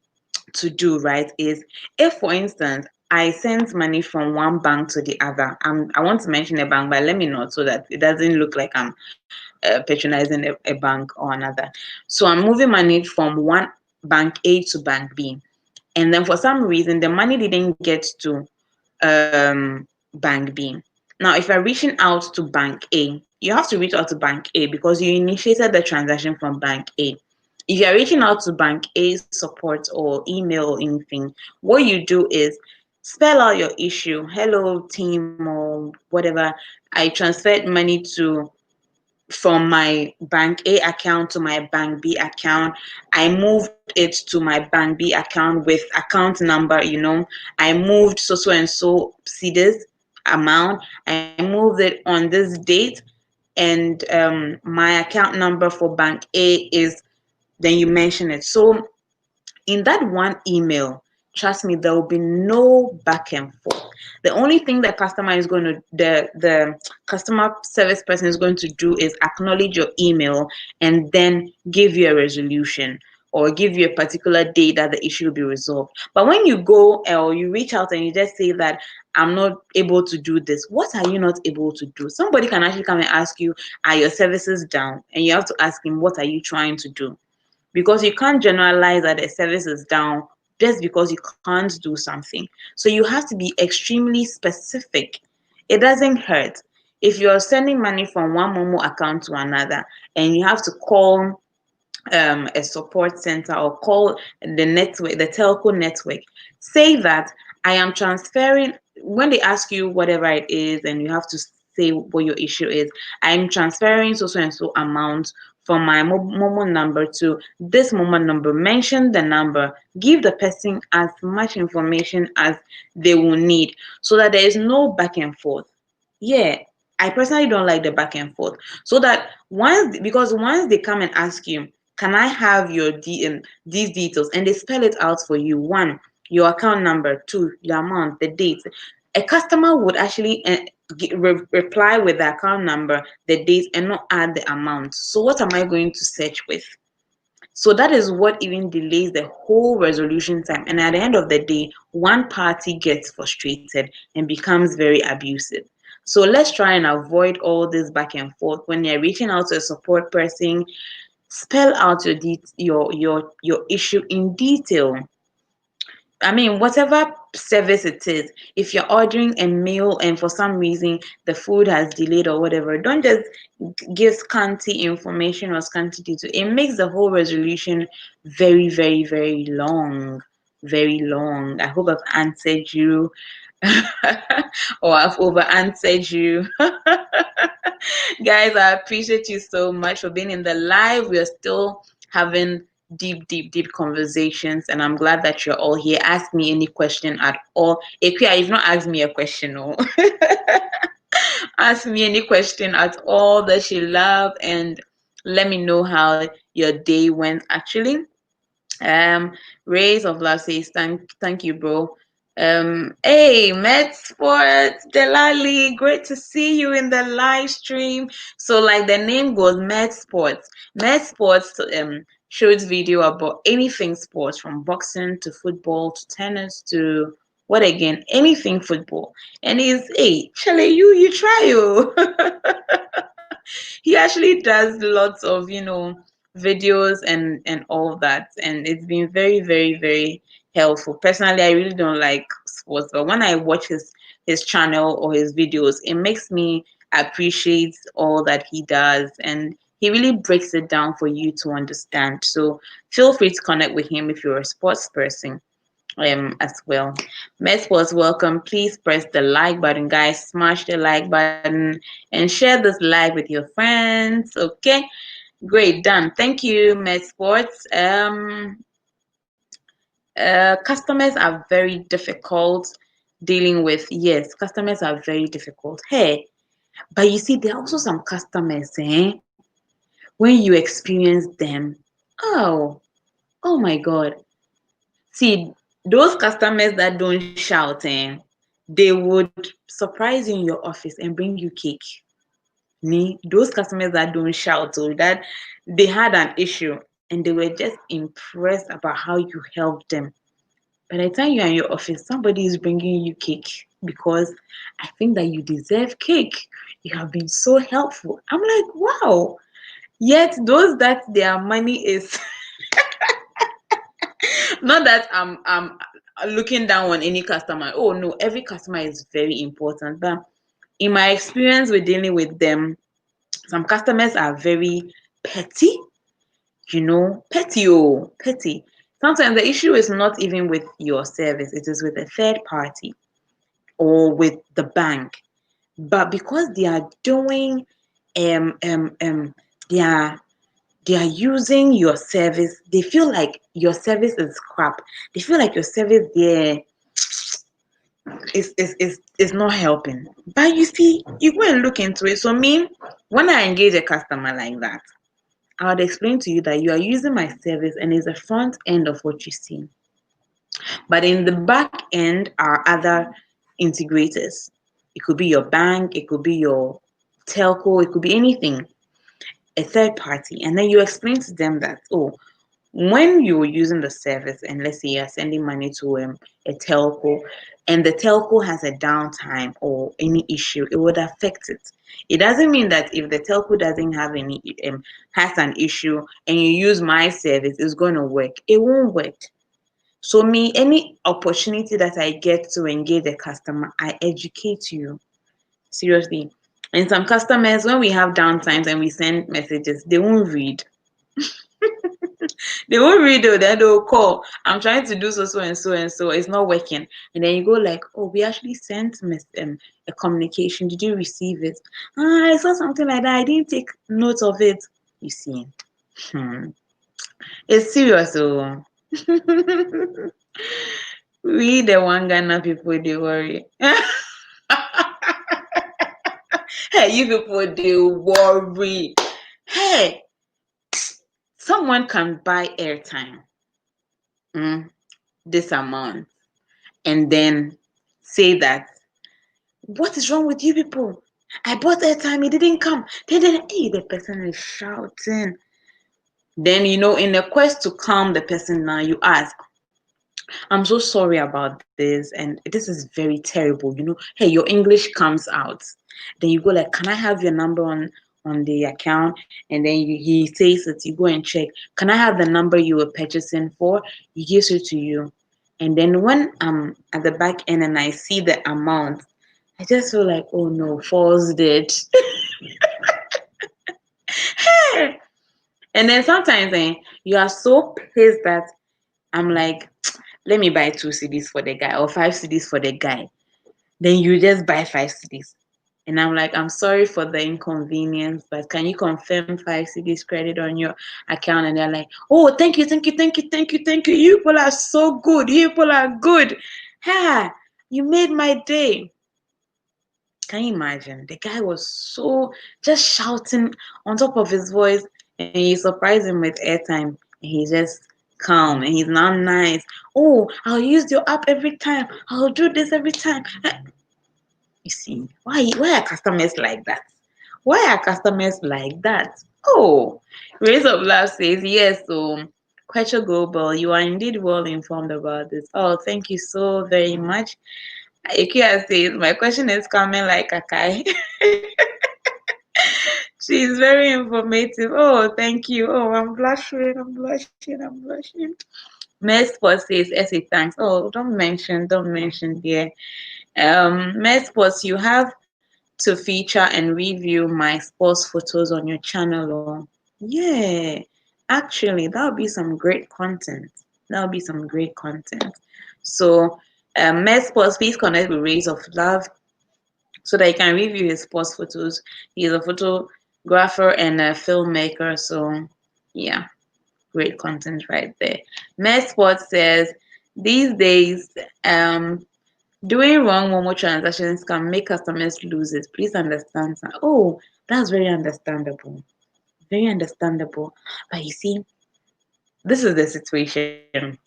to do, right, is if, for instance, I send money from one bank to the other. I want to mention a bank, but let me not so that it doesn't look like I'm patronizing a bank or another. So I'm moving money from one bank A to bank B. And then for some reason, the money didn't get to bank B. Now, if you're reaching out to bank A, you have to reach out to bank A because you initiated the transaction from bank A. If you're reaching out to bank A support or email or anything, what you do is spell out your issue. Hello, team, or whatever. I transferred money to from my bank A account to my bank B account. I moved it to my bank B account with account number, I moved so and so cedis amount. I moved it on this date, and my account number for bank A is, then you mention it. So in that one email, trust me, there will be no back and forth. The only thing the customer is going to, the customer service person is going to do is acknowledge your email and then give you a resolution or give you a particular date that the issue will be resolved. But when you go or you reach out and you just say that I'm not able to do this, what are you not able to do? Somebody can actually come and ask you, are your services down? And you have to ask him, what are you trying to do? Because you can't generalize that a service is down just because you can't do something. So you have to be extremely specific. It doesn't hurt. if you're sending money from one Momo account to another and you have to call a support center or call the network, the telco network, say that I am transferring. When they ask you whatever it is and you have to say what your issue is, I'm transferring so and so amount from my Momo number to this Momo number. Mention the number, give the person as much information as they will need so that there is no back and forth. Yeah, I personally don't like the back and forth. So that once they come and ask you, can I have your these details, and they spell it out for you. One, your account number. Two, the amount, the date. A customer would actually reply with the account number, the date, and not add the amount. So what am I going to search with? So that is what even delays the whole resolution time. And at the end of the day, one party gets frustrated and becomes very abusive. So let's try and avoid all this back and forth. When you're reaching out to a support person, spell out your issue in detail. I mean, whatever service it is, if you're ordering a meal and for some reason the food has delayed or whatever, don't just give scanty information or scanty detail. It makes the whole resolution very, very, very long. Very long. I hope I've answered you. Or I've over answered you. Guys, I appreciate you so much for being in the live. We are still having deep, deep, deep conversations, and I'm glad that you're all here. Ask me any question at all. Equia, you've not asked me a question, no. Ask me any question at all that you love, and let me know how your day went actually. Um, Rays of Love says, thank you, bro. Hey, Met Sports, Delali, great to see you in the live stream. So, like the name goes, Met Sports. Met Sports shows video about anything sports, from boxing to football to tennis to what again? Anything football. And he's, hey, Chale, you try, you. He actually does lots of, videos and all that, and it's been very, very, very helpful. Personally, I really don't like sports, but when I watch his channel or his videos, it makes me appreciate all that he does, and he really breaks it down for you to understand. So feel free to connect with him if you're a sports person as well. Mess was welcome. Please press the like button, guys. Smash the like button and share this live with your friends. Okay, great, done. Thank you, Met Sports. Customers are very difficult dealing with. Yes, customers are very difficult. Hey, but you see, there are also some customers, when you experience them, oh, oh my God. See, those customers that don't shout, they would surprise you in your office and bring you cake. Me, those customers that don't shout, or that they had an issue and they were just impressed about how you helped them. By the time you're in your office, somebody is bringing you cake because I think that you deserve cake. You have been so helpful. I'm like, wow. Yet those that their money is not that I'm looking down on any customer. Oh no, every customer is very important. But in my experience with dealing with them, some customers are very petty, petty, oh, petty. Sometimes the issue is not even with your service, it is with a third party or with the bank. But because they are doing they are using your service, they feel like your service is crap. They feel like your service there is not helping. But you see, you go and look into it. So me, when I engage a customer like that, I would explain to you that you are using my service and it's the front end of what you see. But in the back end are other integrators. It could be your bank, it could be your telco, it could be anything, a third party. And then you explain to them that, oh, when you're using the service and let's say you're sending money to a telco and the telco has a downtime or any issue, it would affect it. It doesn't mean that if the telco doesn't have any has an issue and you use my service, it's going to work. It won't work. So me, any opportunity that I get to engage a customer, I educate you. Seriously. And some customers, when we have downtimes and we send messages, they won't read. They won't read it, then they'll call. I'm trying to do so and so and so. It's not working. And then you go like, oh, we actually sent a communication. Did you receive it? I saw something like that. I didn't take note of it. You see. Hmm. It's serious. Oh. We the one Ghana people, they worry. Hey, you people, they worry. Hey, someone can buy airtime. This amount, and then say that, what is wrong with you people? I bought airtime, it didn't come. Then hey, the person is shouting. Then in the quest to calm the person, now you ask, I'm so sorry about this, and this is very terrible. Hey, your English comes out. Then you go like, can I have your number on the account? And then he says it. You go and check. Can I have the number you were purchasing for? He gives it to you. And then when I'm at the back end and I see the amount, I just feel like, oh no, false did. And then sometimes you are so pissed that I'm like, let me buy 2 CDs for the guy or 5 CDs for the guy. Then you just buy 5 CDs. And I'm like, I'm sorry for the inconvenience, but can you confirm 5 CDs credit on your account? And they're like, oh, thank you, thank you, thank you, thank you, thank you. You people are so good. You people are good. Ha, you made my day. Can you imagine? The guy was so just shouting on top of his voice, and you surprise him with airtime, and he's just calm and he's now nice. Oh, I'll use your app every time. I'll do this every time. You see, why are customers like that? Why are customers like that? Oh, Rays of Love says yes. So, Quecho Global, you are indeed well informed about this. Oh, thank you so very much. Ikea says my question is coming like a kai. She's very informative. Oh, thank you. Oh, I'm blushing. I'm blushing. I'm blushing. Mesport says, "Essay, thanks." Oh, don't mention dear. Mesport, you have to feature and review my sports photos on your channel. Oh, yeah. Actually, that would be some great content. That would be some great content. So, Mesport, please connect with Rays of Love so that he can review his sports photos. He's a photographer and a filmmaker. So, yeah, great content right there. Med Sports says these days, doing wrong Momo transactions can make customers lose it. Please understand. Oh, that's very understandable. Very understandable. But you see, this is the situation.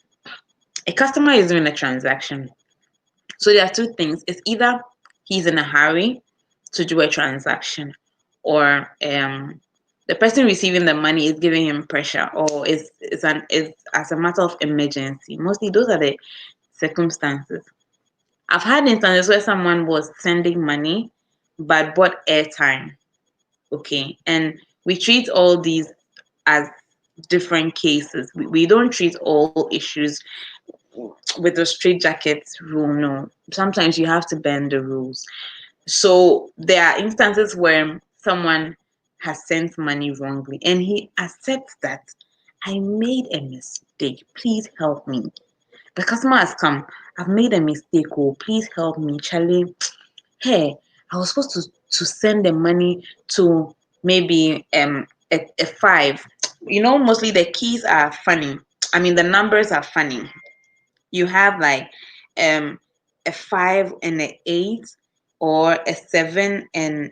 A customer is doing a transaction. So there are two things. It's either he's in a hurry to do a transaction, or the person receiving the money is giving him pressure, or is as a matter of emergency. Mostly those are the circumstances. I've had instances where someone was sending money but bought airtime. Okay, and we treat all these as different cases. We don't treat all issues with the straight jackets rule. No, sometimes you have to bend the rules. So there are instances where someone has sent money wrongly and he accepts that I made a mistake. Please help me. The customer has come. I've made a mistake. Oh, please help me, Charlie. Hey, I was supposed to send the money to maybe a five. Mostly the keys are funny. I mean, the numbers are funny. You have like um a 5 and an 8, or a 5 and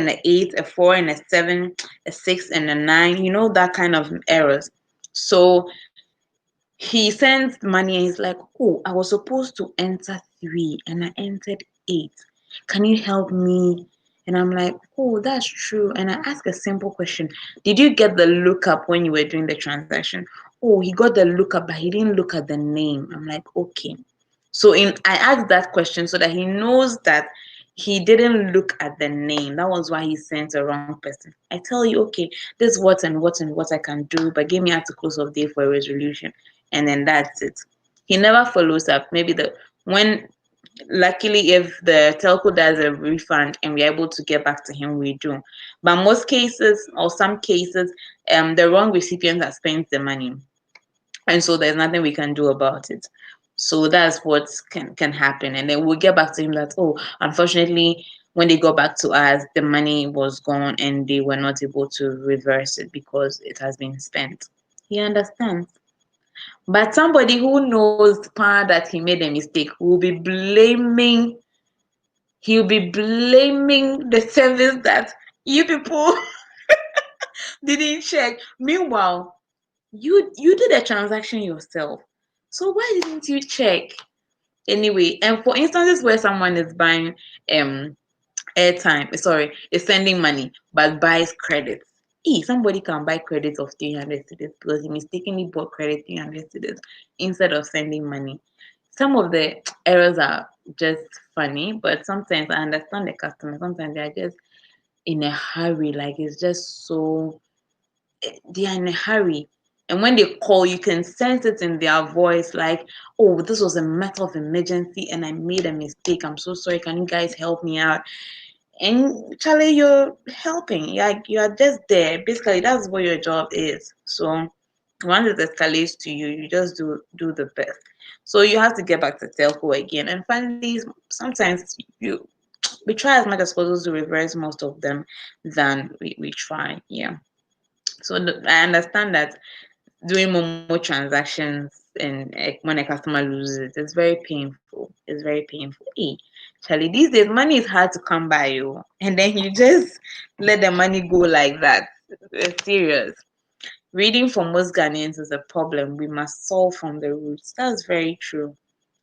an 8, a 4 and a 7, a 6 and a 9, that kind of errors. So he sends money and he's like, oh, I was supposed to enter 3 and I entered 8. Can you help me? And I'm like, oh, that's true. And I ask a simple question. Did you get the lookup when you were doing the transaction? Oh, he got the lookup, but he didn't look at the name. I'm like, okay. So I asked that question so that he knows that he didn't look at the name. That was why he sent the wrong person. I tell you, okay, this is what and what and what I can do, but give me at the close of day for a resolution. And then that's it. He never follows up. Maybe when Luckily, if the telco does a refund and we're able to get back to him, we do. But most cases or some cases, the wrong recipient has spent the money, and so there's nothing we can do about it. So that's what can happen, and then we'll get back to him that, oh, unfortunately, when they got back to us, the money was gone and they were not able to reverse it because it has been spent. He understands. But somebody who knows that he made a mistake will be blaming, he'll be blaming the service that you people didn't check. Meanwhile, you did a transaction yourself. So why didn't you check? Anyway, and for instances where someone is buying um airtime, sorry, is sending money but buys credits. Somebody can buy credits of 300 cedis because he mistakenly bought credit 300 cedis instead of sending money. Some of the errors are just funny, but sometimes I understand the customer. Sometimes they are just in a hurry, like it's just so, they are in a hurry. And when they call, you can sense it in their voice, like, oh, this was a matter of emergency and I made a mistake. I'm so sorry. Can you guys help me out? And Charlie, you're helping. Like you are just there. Basically, that's what your job is. So once it escalates to you, you just do the best. So you have to get back to telco again. And finally, sometimes we try as much as possible to reverse most of them than we try. Yeah. So I understand that doing more transactions and when a customer loses it, it's very painful. It's very painful. Charlie, these days money is hard to come by you, and then you just let the money go like that. It's serious. Reading for most Ghanaians is a problem we must solve from the roots. That's very true.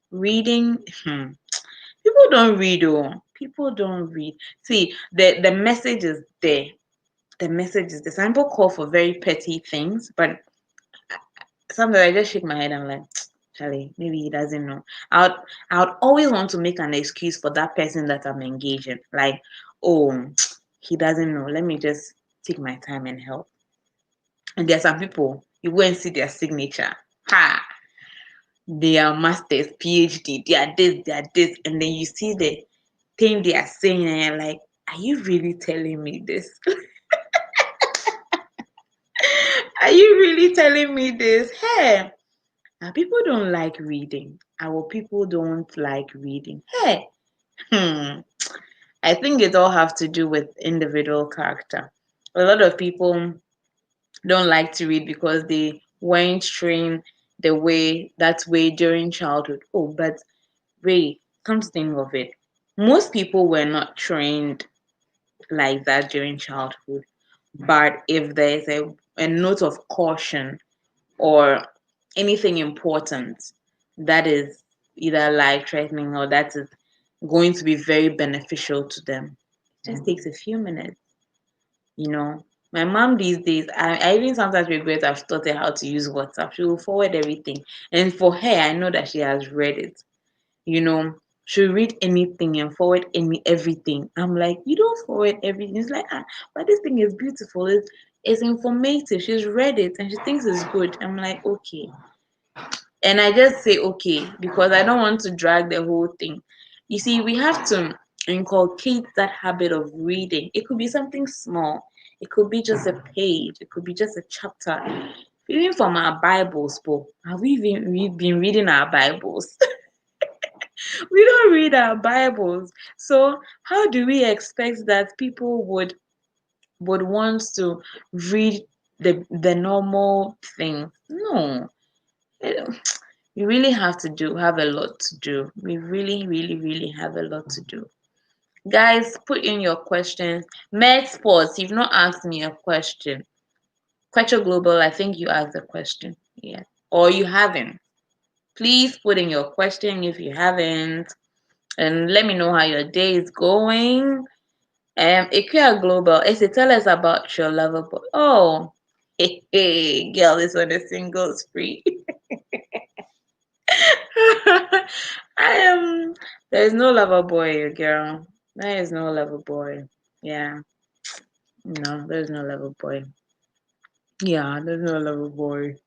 Reading, people don't read. Oh, people don't read. See, the message is there. The message is there. Some people call for very petty things, but sometimes I just shake my head. I'm like, Charlie, maybe he doesn't know. I would always want to make an excuse for that person that I'm engaging. Like, oh, he doesn't know. Let me just take my time and help. And there are some people you go and see their signature. Ha! They are masters, PhD, they are this, and then you see the thing they are saying, and you're like, are you really telling me this? Are you really telling me this? Hey, people don't like reading. Our people don't like reading. Hey, I think it all have to do with individual character. A lot of people don't like to read because they weren't trained that way during childhood. Oh, but Ray, come to think of it, most people were not trained like that during childhood. But if there's a note of caution or anything important that is either life threatening or that is going to be very beneficial to them, it just takes a few minutes, you know. My mom these days, I even sometimes regret I've taught her how to use WhatsApp. She will forward everything. And for her, I know that she has read it. You know, she'll read anything and forward everything. I'm like, you don't forward everything. It's like, but this thing is beautiful. It's informative. She's read it and she thinks it's good. I'm like, okay. And I just say okay because I don't want to drag the whole thing. You see, we have to inculcate that habit of reading. It could be something small, it could be just a page, it could be just a chapter. Even from our Bibles, but have we've been reading our Bibles? We don't read our Bibles. So how do we expect that people would want to read the normal things? No. Eh, we really have a lot to do. We really, really, really have a lot to do. Guys, put in your questions. Med Sports, you've not asked me a question. Quecho Global, I think you asked a question. Yeah. Or you haven't. Please put in your question if you haven't. And let me know how your day is going. Ikea Global, tell us about your lover boy. Oh, hey, girl is on a single spree. I am. There's no lover boy, girl. There is no lover boy. Yeah, no, there's no lover boy. Yeah, there's no lover boy.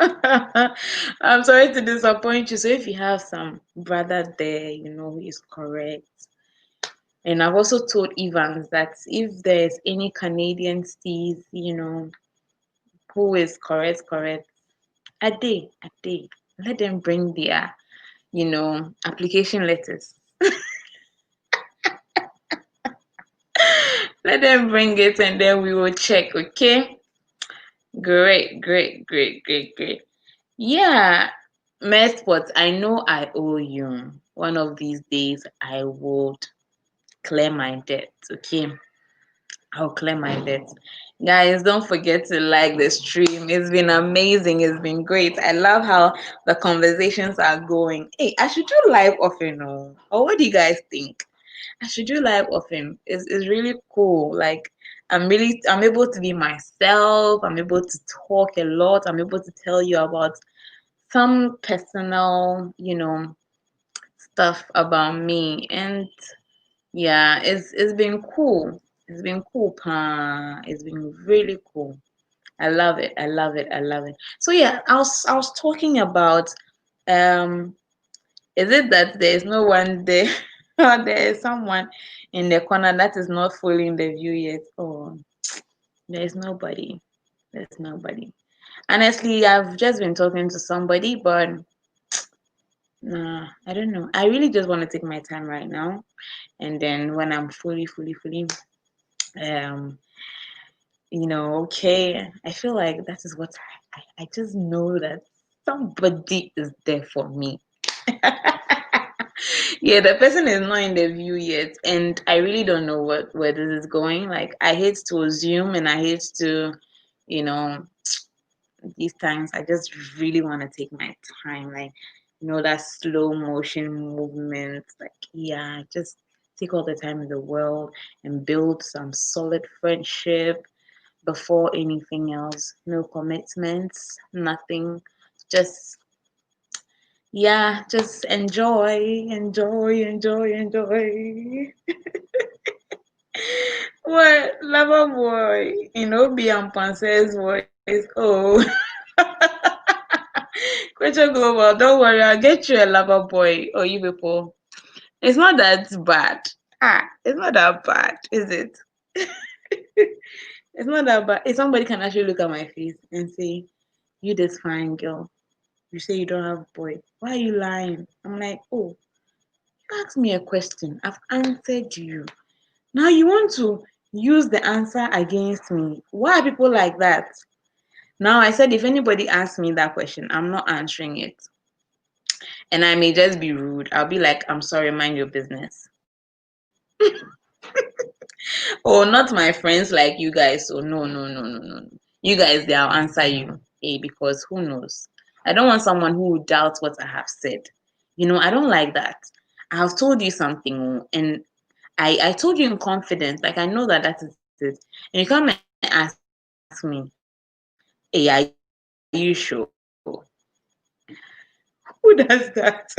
I'm sorry to disappoint you. So if you have some brother there, who is correct. And I've also told Evans that if there's any Canadian steez, who is correct, a day. Let them bring their, application letters. Let them bring it and then we will check, okay? Great, great, great, great, great. Yeah, Mesport, I know I owe you. One of these days I would clear my debt, okay? I'll clear my debt. Guys, don't forget to like the stream. It's been amazing. It's been great. I love how the conversations are going. Hey, I should do live often, or what do you guys think? I should do live often. It's really cool. Like I'm able to be myself. I'm able to talk a lot. I'm able to tell you about some personal, stuff about me. And yeah, it's been cool. It's been cool, pa. It's been really cool. I love it. I love it. I love it. So yeah, I was talking about um is it that there is no one there or there is someone in the corner that is not following the view yet? Oh, there's nobody. There's nobody. Honestly, I've just been talking to somebody, but nah, I don't know. I really just want to take my time right now, and then when I'm fully, um, okay, I feel like that is what I just know that somebody is there for me. Yeah, the person is not in the view yet, and I really don't know where this is going. Like, I hate to assume, and I hate to, you know, these times I just really want to take my time, like, that slow motion movement. Like, yeah, just take all the time in the world and build some solid friendship before anything else. No commitments, nothing. Just yeah, just enjoy. What lover boy, be on Panse's voice. Oh, Quacho Global, don't worry, I'll get you a lover boy. Oh, you people. It's not that bad. It's not that bad, is it? It's not that bad. If somebody can actually look at my face and say, "You this fine girl, you say you don't have a boy. Why are you lying?" I'm like, "Oh, you asked me a question. I've answered you. Now you want to use the answer against me. Why are people like that?" Now I said if anybody asks me that question, I'm not answering it. And I may just be rude. I'll be like, "I'm sorry, mind your business." Oh, not my friends like you guys. So no. You guys, they'll answer you. Because who knows? I don't want someone who will doubt what I have said. I don't like that. I have told you something, and I told you in confidence. Like, I know that is it. And you come and ask me, "Hey, are you sure?" Who does that?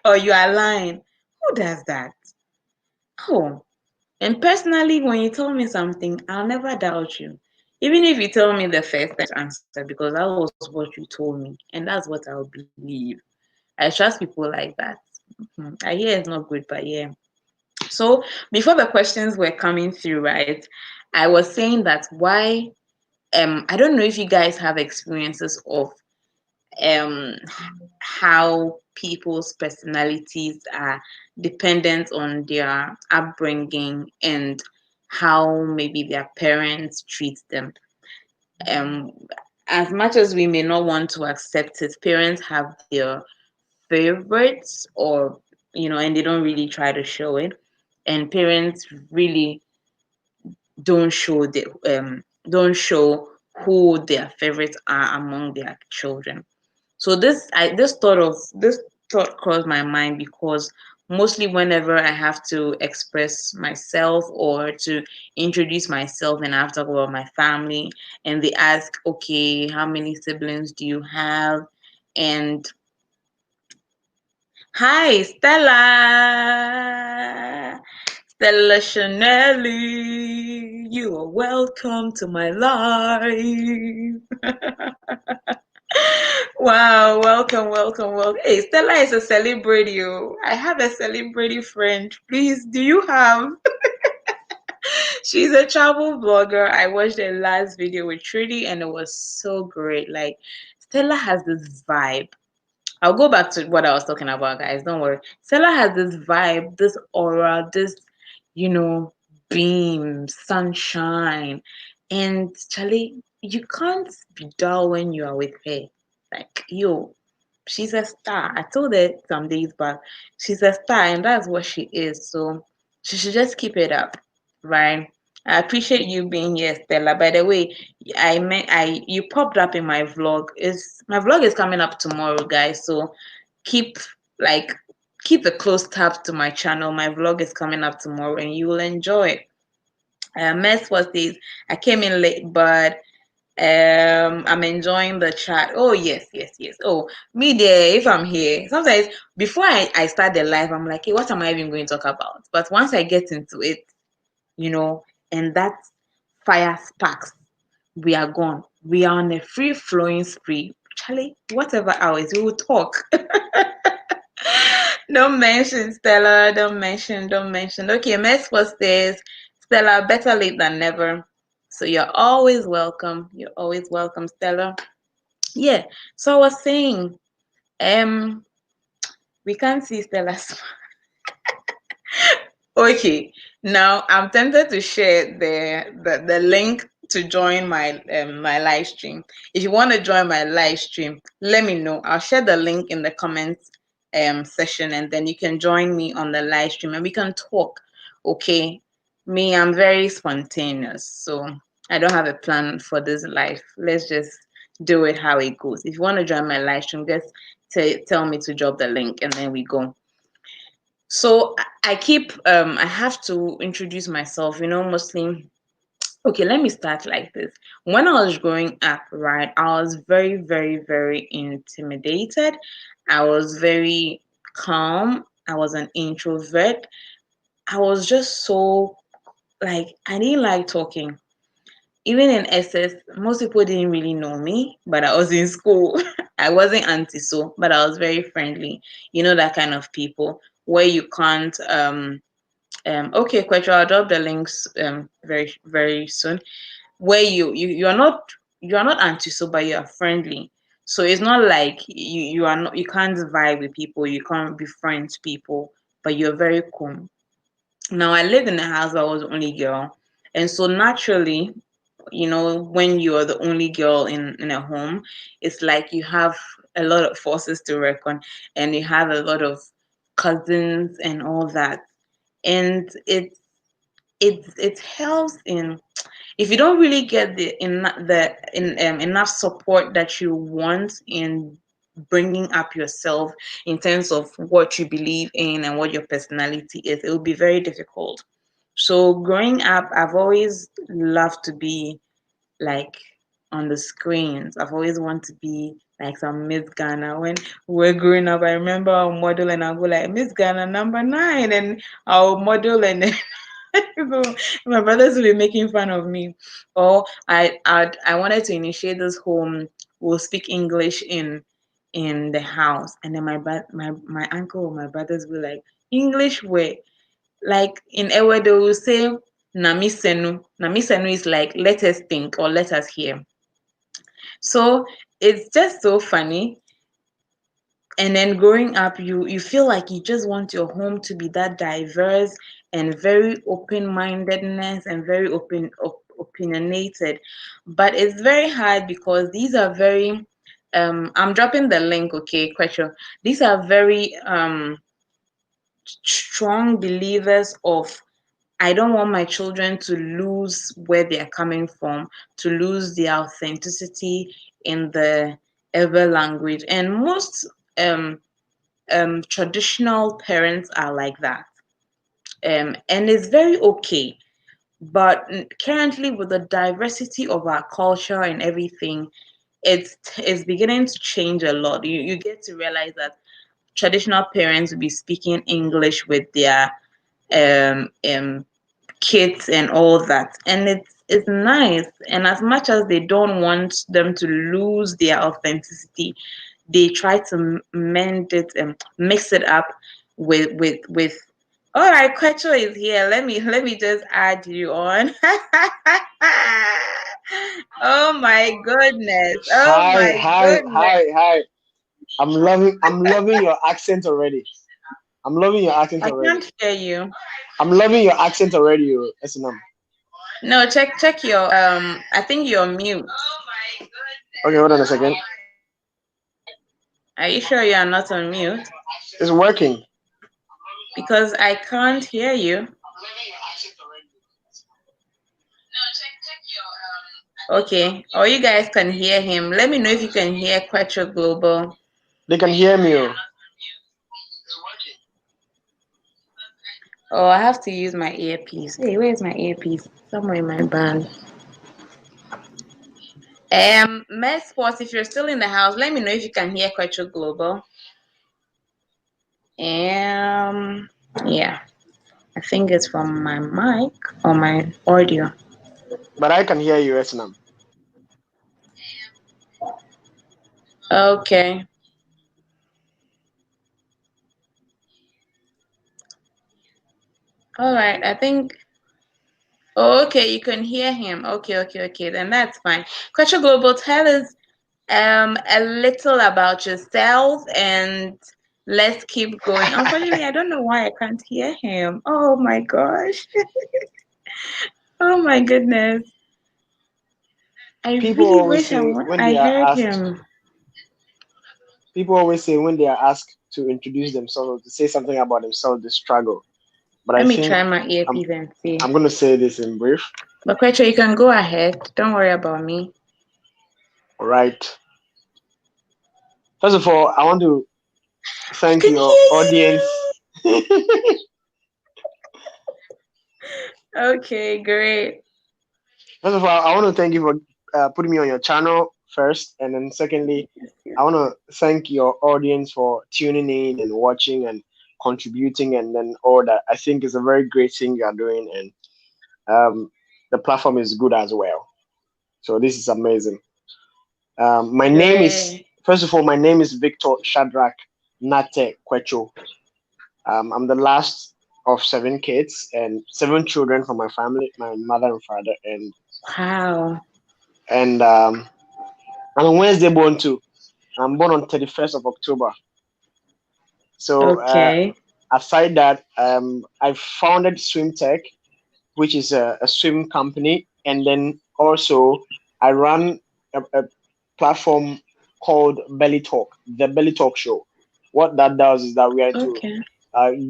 Or you are lying? Who does that? Oh, and personally, when you tell me something, I'll never doubt you. Even if you tell me the first time, I just answer because that was what you told me, and that's what I'll believe. I trust people like that. I hear it's not good, but yeah. So before the questions were coming through, right? I was saying that why I don't know if you guys have experiences of um how people's personalities are dependent on their upbringing and how maybe their parents treat them. Um, as much as we may not want to accept it, parents have their favorites, or and they don't really try to show it. And parents really don't show the don't show who their favorites are among their children. So this thought crossed my mind because mostly whenever I have to express myself or to introduce myself and I have to talk about my family, and they ask, "Okay, how many siblings do you have?" And hi, Stella. Stella Chanelli. You are welcome to my life. Wow, welcome, welcome, welcome. Hey, Stella is a celebrity. Oh. I have a celebrity friend. Please, do you have? She's a travel blogger. I watched the last video with Trudy and it was so great. Like, Stella has this vibe. I'll go back to what I was talking about, guys. Don't worry. Stella has this vibe, this aura, this, you know, beam, sunshine. And Charlie, you can't be dull when you are with her. Like, yo, she's a star. I told her some days back, she's a star, and that's what she is. So she should just keep it up, right? I appreciate you being here, Stella. By the way, you popped up in my vlog. Is my vlog is coming up tomorrow, guys. So keep like keep a close tab to my channel. My vlog is coming up tomorrow, and you will enjoy it. Mess was this. I came in late, but I'm enjoying the chat. Oh yes, yes, yes. Oh, me there, if I'm here, sometimes before I start the live, I'm like, hey, what am I even going to talk about? But once I get into it, you know, and that fire sparks, we are gone. We are on a free flowing spree. Charlie, whatever hours, we will talk. Don't mention Stella. Don't mention. Don't mention. Okay, Mess was this. Stella, better late than never. So you're always welcome. You're always welcome, Stella. Yeah. So I was saying, um, we can't see Stella's. Okay, now I'm tempted to share the link to join my live stream. If you want to join my live stream, let me know. I'll share the link in the comments session, and then you can join me on the live stream and we can talk. Okay, me, I'm very spontaneous, so I don't have a plan for this life. Let's just do it how it goes. If you want to join my live stream, just tell me to drop the link, and then we go. So I have to introduce myself, mostly. Okay, let me start like this. When I was growing up, right, I was very, very, very intimidated. I was very calm. I was an introvert. I was just so, like, I didn't like talking. Even in SS, most people didn't really know me, but I was in school. I wasn't anti-so, but I was very friendly. You know, that kind of people where you can't okay, Quetro, I'll drop the links very very soon. Where you are not anti-so, but you are friendly. So it's not like you can't vibe with people, you can't befriend people, but you're very cool. Now I lived in a house where I was the only girl, and so naturally, when you are the only girl in a home, it's like you have a lot of forces to reckon, and you have a lot of cousins and all that, and it helps in, if you don't really get enough support that you want in bringing up yourself in terms of what you believe in and what your personality is, it will be very difficult. So growing up, I've always loved to be like on the screens. I've always wanted to be like some Miss Ghana. When we were growing up, I remember I'll model and I'll go like Miss Ghana number 9, and I'll model, and then so my brothers will be making fun of me. Or I wanted to initiate this home. We'll speak English in the house, and then my uncle or my brothers will like, English where? Like in Ewe, they will say Namisenu. Namisenu is like, let us think or let us hear. So it's just so funny. And then growing up, you feel like you just want your home to be that diverse and very open-mindedness and very opinionated. But it's very hard because these are very I'm dropping the link, okay, question. These are very strong believers of, I don't want my children to lose where they are coming from, to lose their authenticity in the ever language. And most traditional parents are like that. And it's very okay. But currently, with the diversity of our culture and everything, it's beginning to change a lot. You get to realize that traditional parents will be speaking English with their um, um, kits and all that. And it's nice. And as much as they don't want them to lose their authenticity, they try to mend it and mix it up with all right, Quecho is here. Let me just add you on. Oh my goodness. Oh Hi, my hi, goodness. hi, hi. I'm loving your accent already. I'm loving your accent I already. can't hear you. I'm loving your accent already, SNM. No, check your I think you're mute. Okay, hold on a second. Are you sure you are not on mute? It's working. Because I can't hear you. Okay. Or you guys can hear him. Let me know if you can hear Quecho Global. They can hear me. Oh. Oh, I have to use my earpiece. Hey, where's my earpiece? Somewhere in my bag. Mess Sports, if you're still in the house, let me know if you can hear Quecho Global. Yeah. I think it's from my mic or my audio. But I can hear you, SNM. Okay. All right. I think. Oh, okay. You can hear him. Okay. Then that's fine. Quecho Global, tell us a little about yourself and let's keep going. Unfortunately, I don't know why I can't hear him. Oh my gosh. Oh my goodness. I People really always wish say when I they are heard asked. him. People always say when they are asked to introduce themselves or to say something about themselves, they struggle. But I Let me think try my I'm earpiece and see. I'm gonna say this in brief. But Quecho, you can go ahead. Don't worry about me. All right. First of all, I want to I thank can your hear audience. you. Okay, great. First of all, I want to thank you for putting me on your channel first, and then secondly, I want to thank your audience for tuning in and watching and contributing, and then all that. I think it's a very great thing you are doing, and the platform is good as well. So this is amazing. My name is Great. first of all, my name is Victor Shadrach Nate Kwecho. I'm the last of seven kids and seven children from my family, my mother and father, Wow. and I'm a Wednesday born too. I'm born on 31st of October. So Okay. aside that, I founded Swim Tech, which is a swim company, and then also I run a platform called Belly Talk, the Belly Talk Show. What that does is that we are into Okay.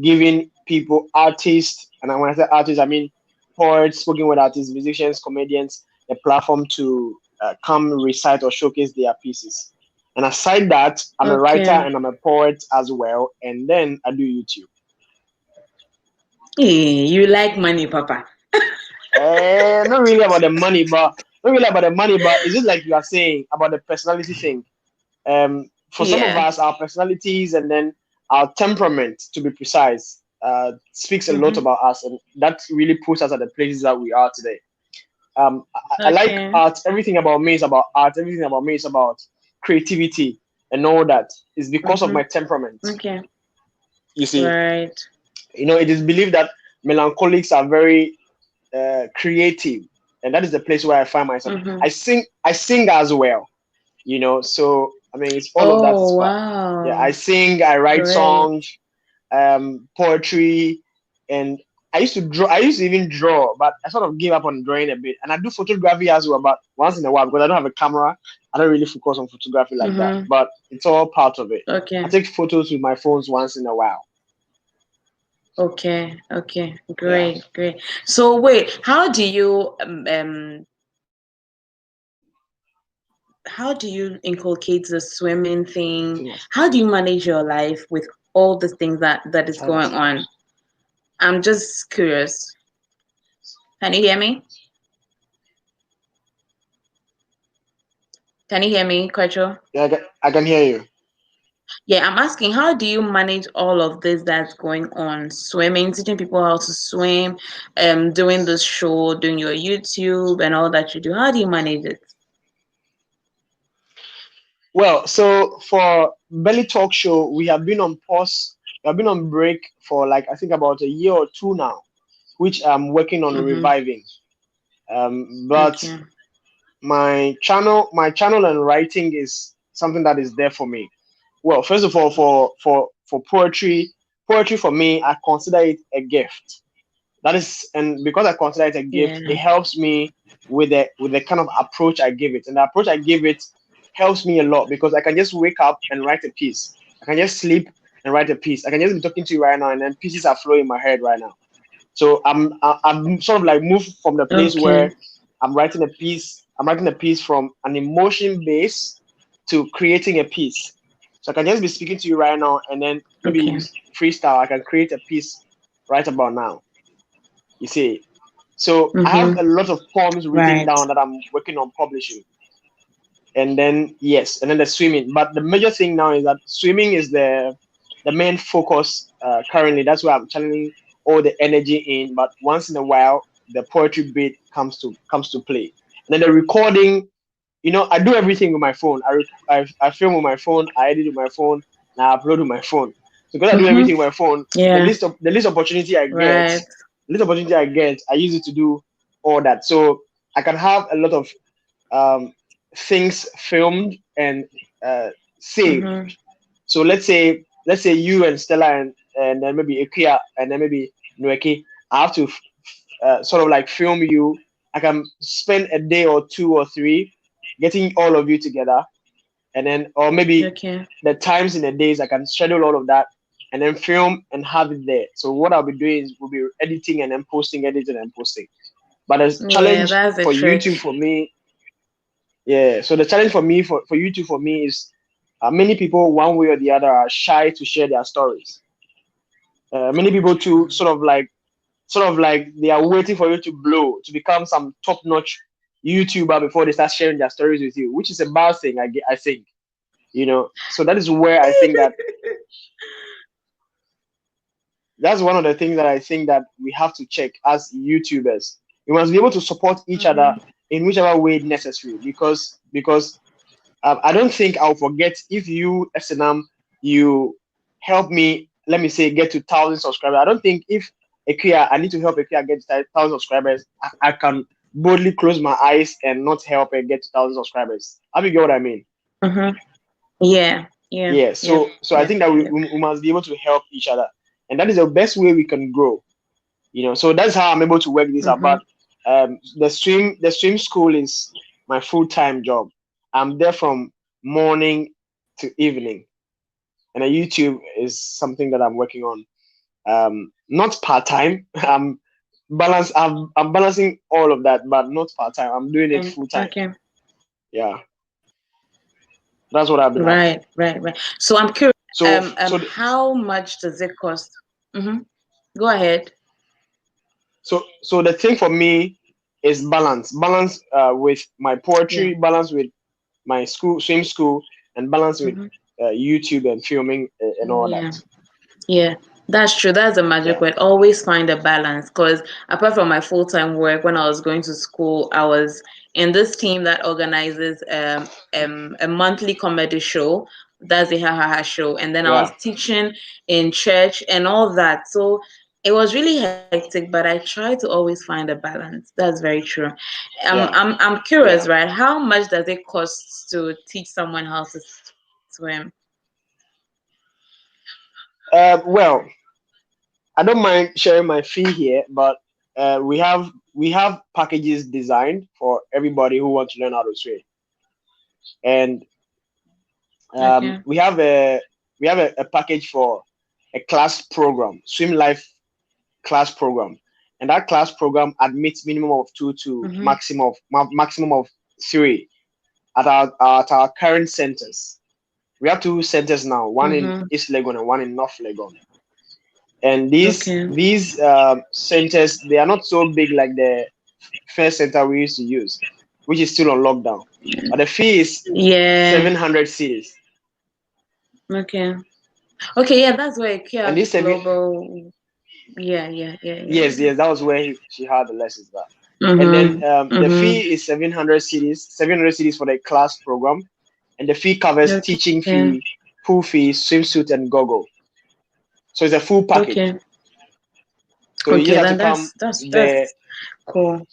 giving people artists, and when I say artists, I mean poets, spoken word artists, musicians, comedians, a platform to come recite or showcase their pieces. And aside that, I'm a writer Okay. and I'm a poet as well, and then I do YouTube. Hey, you like money, Papa. Not really about the money, but not really about the money, but it's just like you are saying about the personality thing. For some of Yeah. us, our personalities and then our temperament, to be precise, speaks a lot Mm-hmm. about us, and that really puts us at the places that we are today. I like Okay. art. Everything about me is about art. Everything about me is about creativity and all that. Is because of Mm-hmm. my temperament. Okay. You see, Right. it is believed that melancholics are very creative, and that is the place where I find myself. Mm-hmm. I sing as well, so I mean it's all of that is Oh, part. Yeah, I wow. sing, I write Great. songs, poetry, and I used to even draw, but I sort of gave up on drawing a bit, and I do photography as well, but once in a while because I don't have a camera. I don't really focus on photography like that, Mm-hmm. but it's all part of it. I Okay. take photos with my phones once in a while. Okay. Yeah. Great. So wait, how do you inculcate the swimming thing? How do you manage your life with all the things that is going on? I'm just curious. Can you hear me? Can you hear me, Quacho? Yeah, I can hear you. Yeah, I'm asking, how do you manage all of this that's going on? Swimming, teaching people how to swim, doing this show, doing your YouTube and all that you do. How do you manage it? Well, so for Belly Talk Show, we have been on pause. We have been on break for like I think about a year or two now, which I'm working on Mm-hmm. reviving. But Okay. my channel and writing is something that is there for me. Well, first of all, for poetry for me, I consider it a gift. That is, and because I consider it a gift, it Yeah. helps me with the kind of approach I give it, and the approach I give it helps me a lot because I can just wake up and write a piece. I can just sleep and write a piece. I can just be talking to you right now, and then pieces are flowing in my head right now. So I'm sort of like moved from the place Okay. where I'm writing a piece from an emotion base to creating a piece. So I can just be speaking to you right now, and then maybe Okay. freestyle. I can create a piece right about now. You see, so I have Mm-hmm. a lot of poems written Right. down that I'm working on publishing. And then yes, and then the swimming. But the major thing now is that swimming is the main focus currently. That's where I'm channeling all the energy in. But once in a while, the poetry bit comes to play. And then the recording, I do everything with my phone. I film with my phone, I edit with my phone, and I upload with my phone. So because I do Mm-hmm. everything with my phone, the Yeah. least opportunity I get, Right. I use it to do all that. So I can have a lot of um, things filmed and uh, saved. Mm-hmm. So let's say you and Stella and then maybe Ikuya and then maybe Nweke, I have to sort of like film you. I can spend a day or two or three getting all of you together, and then or maybe Okay. the times in the days I can schedule all of that and then film and have it there. So what I'll be doing is we'll be editing and then posting, editing and posting. But the Yeah, challenge that's a for trick. YouTube for me, yeah. So the challenge for me for YouTube for me is many people one way or the other are shy to share their stories. Many people too sort of like they are waiting for you to blow to become some top notch YouTuber before they start sharing their stories with you, which is a bad thing. I think So that is where I think that that's one of the things that I think that we have to check as YouTubers. We must be able to support each other Mm-hmm. in whichever way necessary because I don't think I'll forget if you, SNM, you help me, let me say, get to 1,000 subscribers. I don't think if I need to help Ekia get to 1,000 subscribers, I can boldly close my eyes and not help her get to 1,000 subscribers. Have you get what I mean? Mm-hmm. Yeah. Yeah. Yeah. Yep. So I Yep. think that we, Yep. we, we must be able to help each other. And that is the best way we can grow. So that's how I'm able to work this out. Mm-hmm. But the swim school is my full-time job. I'm there from morning to evening, and a YouTube is something that I'm working on. Not part-time. I'm balancing all of that, but not part-time. I'm doing it And full-time. okay. Yeah, that's what I've been up to. Right. Right. Right. So I'm curious. So so the, How much does it cost? Mm-hmm. Go ahead. so the thing for me is balance with my Yeah. poetry, balance with my swim school, and balance with Mm-hmm. YouTube and filming and all that. Yeah. Yeah, that's true. That's the magic Yeah, word. Always find a balance. Because apart from my full time work, when I was going to school, I was in this team that organizes a monthly comedy show. That's the Ha Ha Ha show. And then I was yeah, teaching in church and all that. So it was really hectic, but I try to always find a balance. That's very true. yeah, I'm curious, yeah. right? How much does it cost to teach someone how to swim? Well, I don't mind sharing my fee here, but we have packages designed for everybody who wants to learn how to swim, and Okay. we have a package for a class program, swim life class program, and that class program admits minimum of two to Mm-hmm. maximum of three at our current centers. We have two centers now, one in Mm-hmm. East Legon and one in North Legon. And these Okay. these centers, they are not so big like the first center we used to use, which is still on lockdown. But the fee is Yeah. 700 cedis. Okay. Okay, yeah, that's where And Kia this seven, Global. Yeah, yeah, yeah, yeah, yes, yeah. yes, that was where she had the lessons. That. And then Mhm. the Mhm. fee is 700 cities, 700 cities for the class program, and the fee covers teaching Okay. fee, pool fee, swimsuit, and gogo. So it's a full package. Okay. So you just Okay. have to Then come there. that's cool.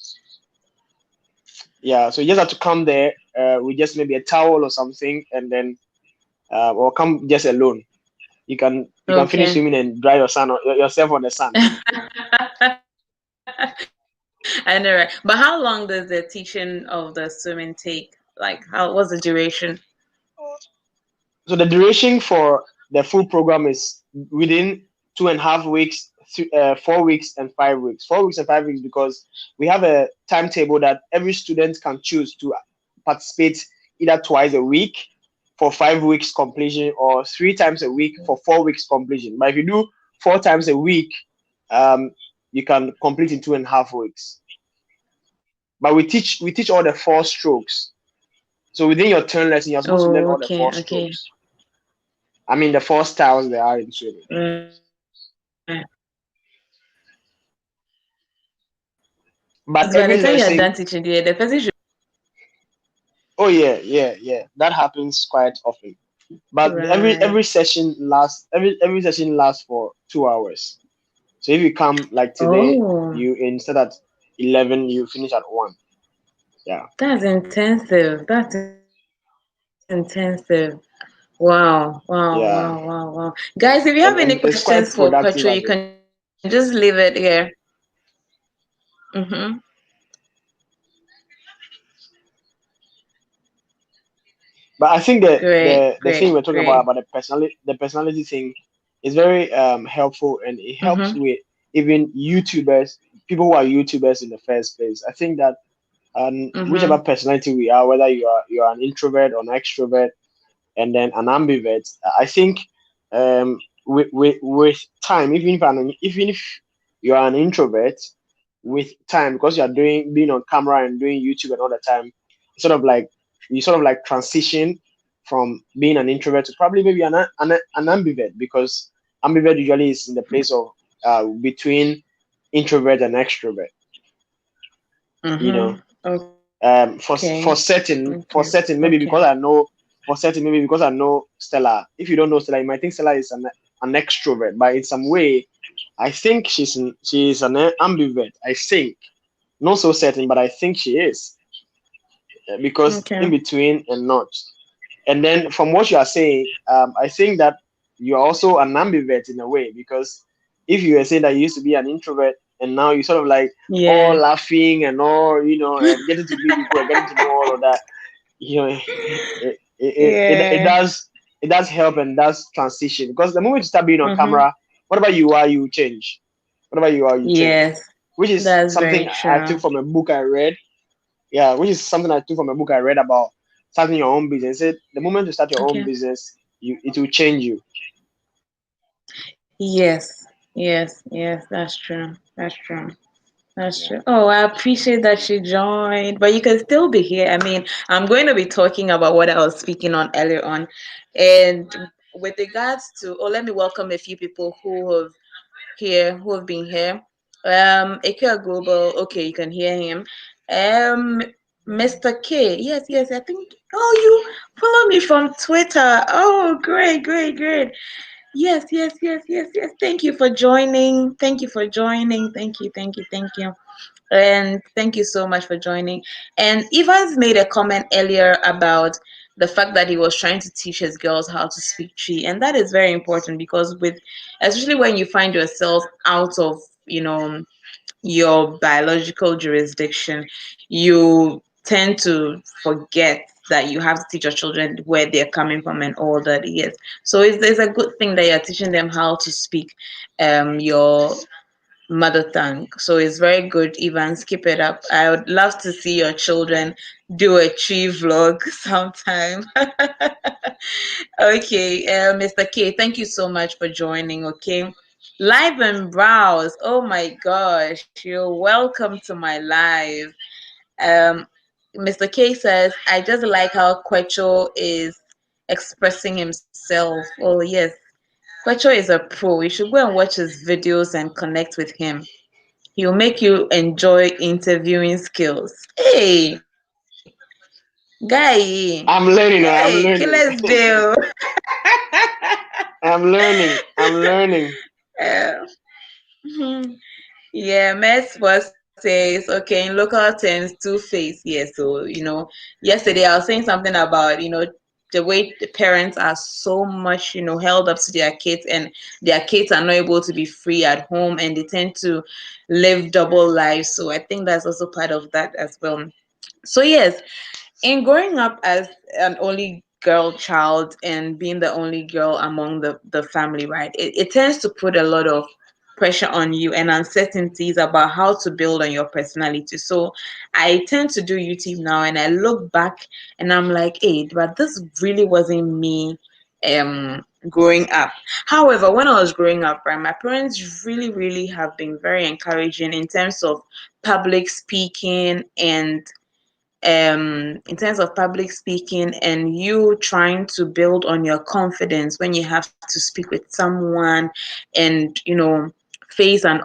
Yeah, so you just have to come there with just maybe a towel or something, and then or come just alone. You can finish Okay. swimming and dry yourself on the sand. I know, right? But how long does the teaching of the swimming take? Like, what's the duration? So the duration for the full program is within 2.5 weeks, 4 weeks, and 5 weeks. 4 weeks and 5 weeks because we have a timetable that every student can choose to participate either twice a week for 5 weeks completion or 3 times a week for 4 weeks completion. But if you do 4 times a week, um, you can complete in 2.5 weeks. But we teach all the four strokes. So within your turn lesson, you're supposed to learn Oh, all the four okay, okay. strokes. I mean the four styles there are in swimming. Right. But By every the time you're lesson, done teaching, the person should. oh yeah, yeah, yeah, that happens quite often. But every Right. session lasts every session lasts for 2 hours. So if you come like today, Oh, you instead at 11, you finish at 1. Yeah, that's intensive. That's intensive. Wow, wow, wow, wow, wow. yeah, Guys, if you have any questions for and it's Petro, you quite can just productive leave as it well. here. Mm-hmm. But I think the Great, the the thing great, we're talking great. about the personality thing is very helpful, and it helps Mm-hmm. with even YouTubers, people who are YouTubers in the first place. I think that whichever Mm-hmm. personality we are, whether you are an introvert or an extrovert, and then an ambivert, I think with time, even if you are an introvert, with time, because you are doing being on camera and doing YouTube and all the time, it's sort of like you sort of like transition from being an introvert to probably maybe an ambivert, because ambivert usually is in the place of between introvert and extrovert, you know. Mm-hmm. For Okay. for certain Okay. for certain maybe Okay. because I know for certain maybe because I know Stella. If you don't know Stella, you might think Stella is an extrovert, but in some way, I think she's an ambivert. I think, not so certain, but I think she is, because Okay. in between and not. And then from what you are saying, I think that you're also an ambivert in a way, because if you were saying that you used to be an introvert and now you sort of like all Yeah. laughing and all, and getting to meet people and getting to know all of that, it Yeah. does help and does transition, because the moment you start being on Mm-hmm. camera, whatever you are, you change. Whatever you are, you change. Yes, Which is that's something very I took true. from a book I read. Yeah, which is something I took from a book I read about starting your own business. It said the moment you start your own Okay. business, it will change you. Yes, yes, yes, that's true. That's true. That's Yeah. true. Oh, I appreciate that she joined, but you can still be here. I mean, I'm going to be talking about what I was speaking on earlier on. And with regards to, oh, let me welcome a few people who have been here. Ikea Global, okay, you can hear him. Um, Mr. K, yes, yes, I think. Oh, you follow me from Twitter. Oh, great, great, great. Yes, yes, yes, yes, yes. Thank you for joining. Thank you for joining. Thank you, thank you, thank you. And thank you so much for joining. And Evans made a comment earlier about the fact that he was trying to teach his girls how to speak tree. And that is very important because especially when you find yourself out of, your biological jurisdiction, you tend to forget that you have to teach your children where they're coming from and all that. Yes. So it's a good thing that you're teaching them how to speak your mother tongue. So it's very good, Evans. Keep it up. I would love to see your children do a tree vlog sometime. Okay, Mr. K, thank you so much for joining. Okay, live and browse. Oh my gosh, you're welcome to my live. Um, Mr. K says, I just like how Quecho is expressing himself. Oh yes, Kwecho is a pro. You should go and watch his videos and connect with him. He'll make you enjoy interviewing skills. Hey, guy. I'm learning. Hey, I'm Killer's learning. Bill. I'm learning. I'm learning. Uh, hmm. Yeah, Mess was says, okay, in local terms, two-face. Yes, so, yesterday I was saying something about, the way the parents are so much, held up to their kids, and their kids are not able to be free at home, and they tend to live double lives. So I think that's also part of that as well. So yes, in growing up as an only girl child and being the only girl among the family, right, it tends to put a lot of pressure on you and uncertainties about how to build on your personality. So I tend to do YouTube now and I look back and I'm like, hey, but this really wasn't me growing up. However, when I was growing up, right, my parents really, really have been very encouraging in terms of public speaking and in terms of public speaking and you trying to build on your confidence when you have to speak with someone and face an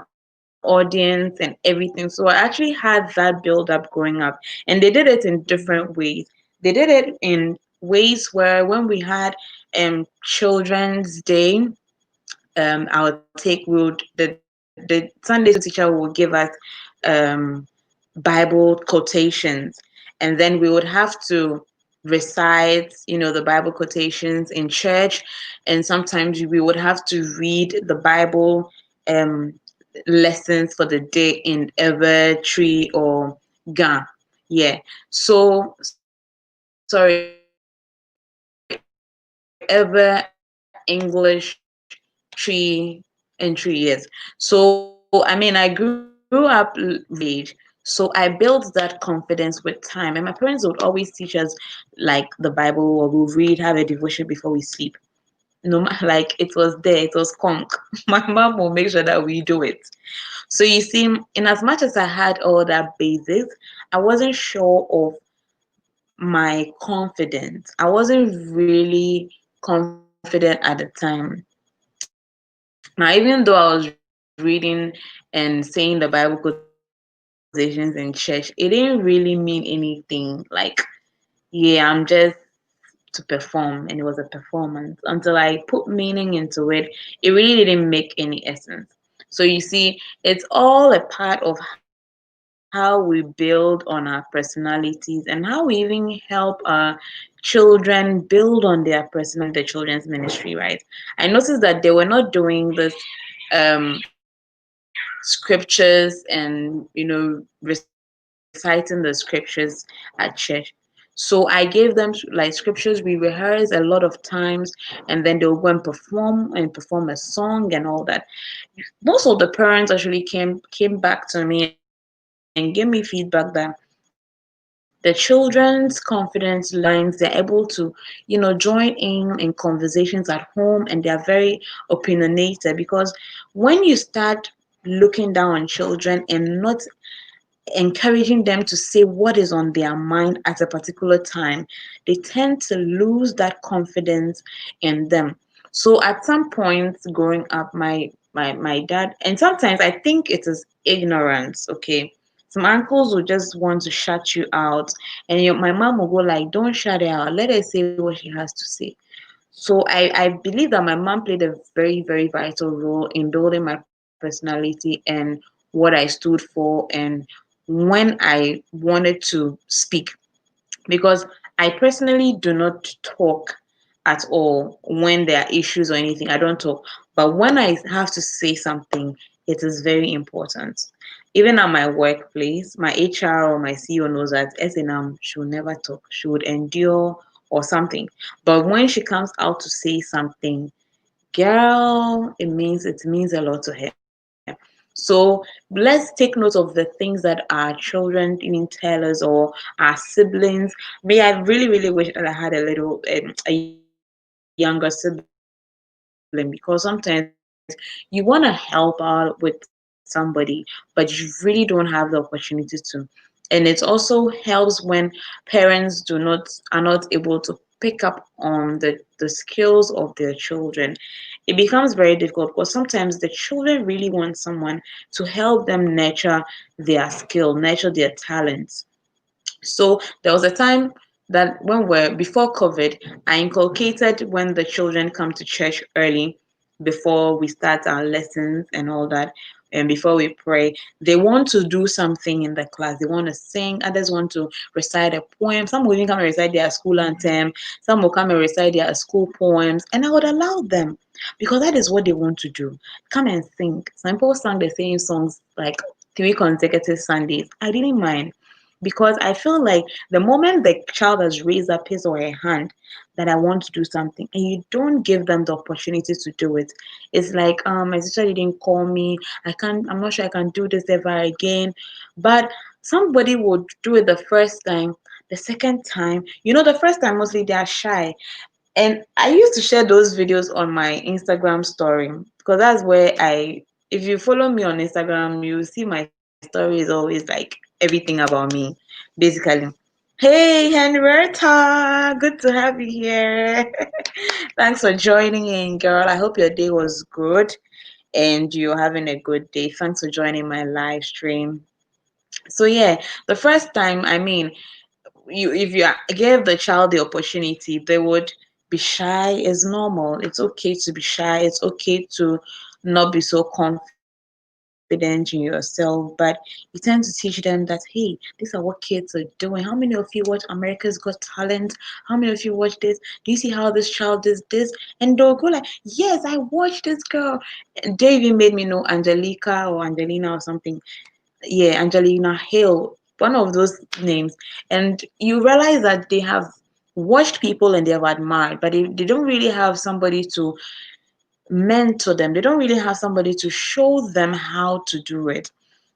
audience and everything. So I actually had that build up growing up, and they did it in different ways. They did it in ways where when we had children's day, our take would the Sunday school teacher will give us um Bible quotations, and then we would have to recite, the Bible quotations in church, and sometimes we would have to read the Bible um, lessons for the day in Ever, Tree, or Ga. Yeah. Ever English, Tree, and Tree. Yes. So I mean, I grew up reading at a very young age. So I built that confidence with time. And my parents would always teach us like the Bible, or we'll read, have a devotion before we sleep. No, like it was there, it was conk. My mom will make sure that we do it. So you see, in as much as I had all that basis, I wasn't sure of my confidence. I wasn't really confident at the time. Now, even though I was reading and saying the Bible quotations in church, it didn't really mean anything. Like, yeah, I'm just to perform, and it was a performance. Until I put meaning into it, it really didn't make any essence. So you see, it's all a part of how we build on our personalities and how we even help our children build on their personalities through the children's ministry, right? I noticed that they were not doing this scriptures and reciting the scriptures at church. So I gave them like scriptures we rehearse a lot of times, and then they'll go and perform a song and all that. Most of the parents actually came back to me and gave me feedback that the children's confidence lies, they're able to join in conversations at home, and they are very opinionated, because when you start looking down on children and not encouraging them to say what is on their mind at a particular time, they tend to lose that confidence in them. So at some point growing up, my dad, and sometimes I think it is ignorance, okay. Some uncles will just want to shut you out, and my mom will go like, don't shut her out, let her say what she has to say. So I believe that my mom played a very, very vital role in building my personality and what I stood for, and when I wanted to speak. Because I personally do not talk at all when there are issues or anything. I don't talk. But when I have to say something, it is very important. Even at my workplace, my HR or my CEO knows that SNM, she will never talk. She would endure or something. But when she comes out to say something, girl, it means a lot to her. So let's take note of the things that our children even tell us, or our siblings. Me, I really, really wish that I had a younger sibling, because sometimes you want to help out with somebody, but you really don't have the opportunity to. And it also helps when parents are not able to pick up on the skills of their children, it becomes very difficult because sometimes the children really want someone to help them nurture their skill, nurture their talents. So there was a time that when we're before COVID, I inculcated when the children come to church early before we start our lessons and all that, and before we pray, they want to do something in the class. They want to sing, others want to recite a poem. Some will even come and recite their school anthem, some will come and recite their school poems, and I would allow them because that is what they want to do. Come and sing. Some people sang the same songs like 3 consecutive Sundays. I didn't mind because I feel like the moment the child has raised up his or her hand that I want to do something and you don't give them the opportunity to do it, it's like my sister didn't call me, I'm not sure I can do this ever again. But somebody would do it the first time, the second time, the first time mostly they are shy. And I used to share those videos on my Instagram story because that's where if you follow me on Instagram, you see my story is always like everything about me, basically. Hey, Henrietta, good to have you here. Thanks for joining in, girl. I hope your day was good and you're having a good day. Thanks for joining my live stream. So, yeah, the first time, I mean, if you give the child the opportunity, they would be shy. It's normal. It's okay to be shy. It's okay to not be so confident in yourself, but you tend to teach them that, hey, these are what kids are doing. How many of you watch America's Got Talent? How many of you watch this? Do you see how this child is this? And they'll go like, yes, I watched this girl. They even made me know Angelica or Angelina or something. Yeah, Angelina Hale, one of those names. And you realize that they have watched people and they have admired, but they don't really have somebody to mentor them. They don't really have somebody to show them how to do it.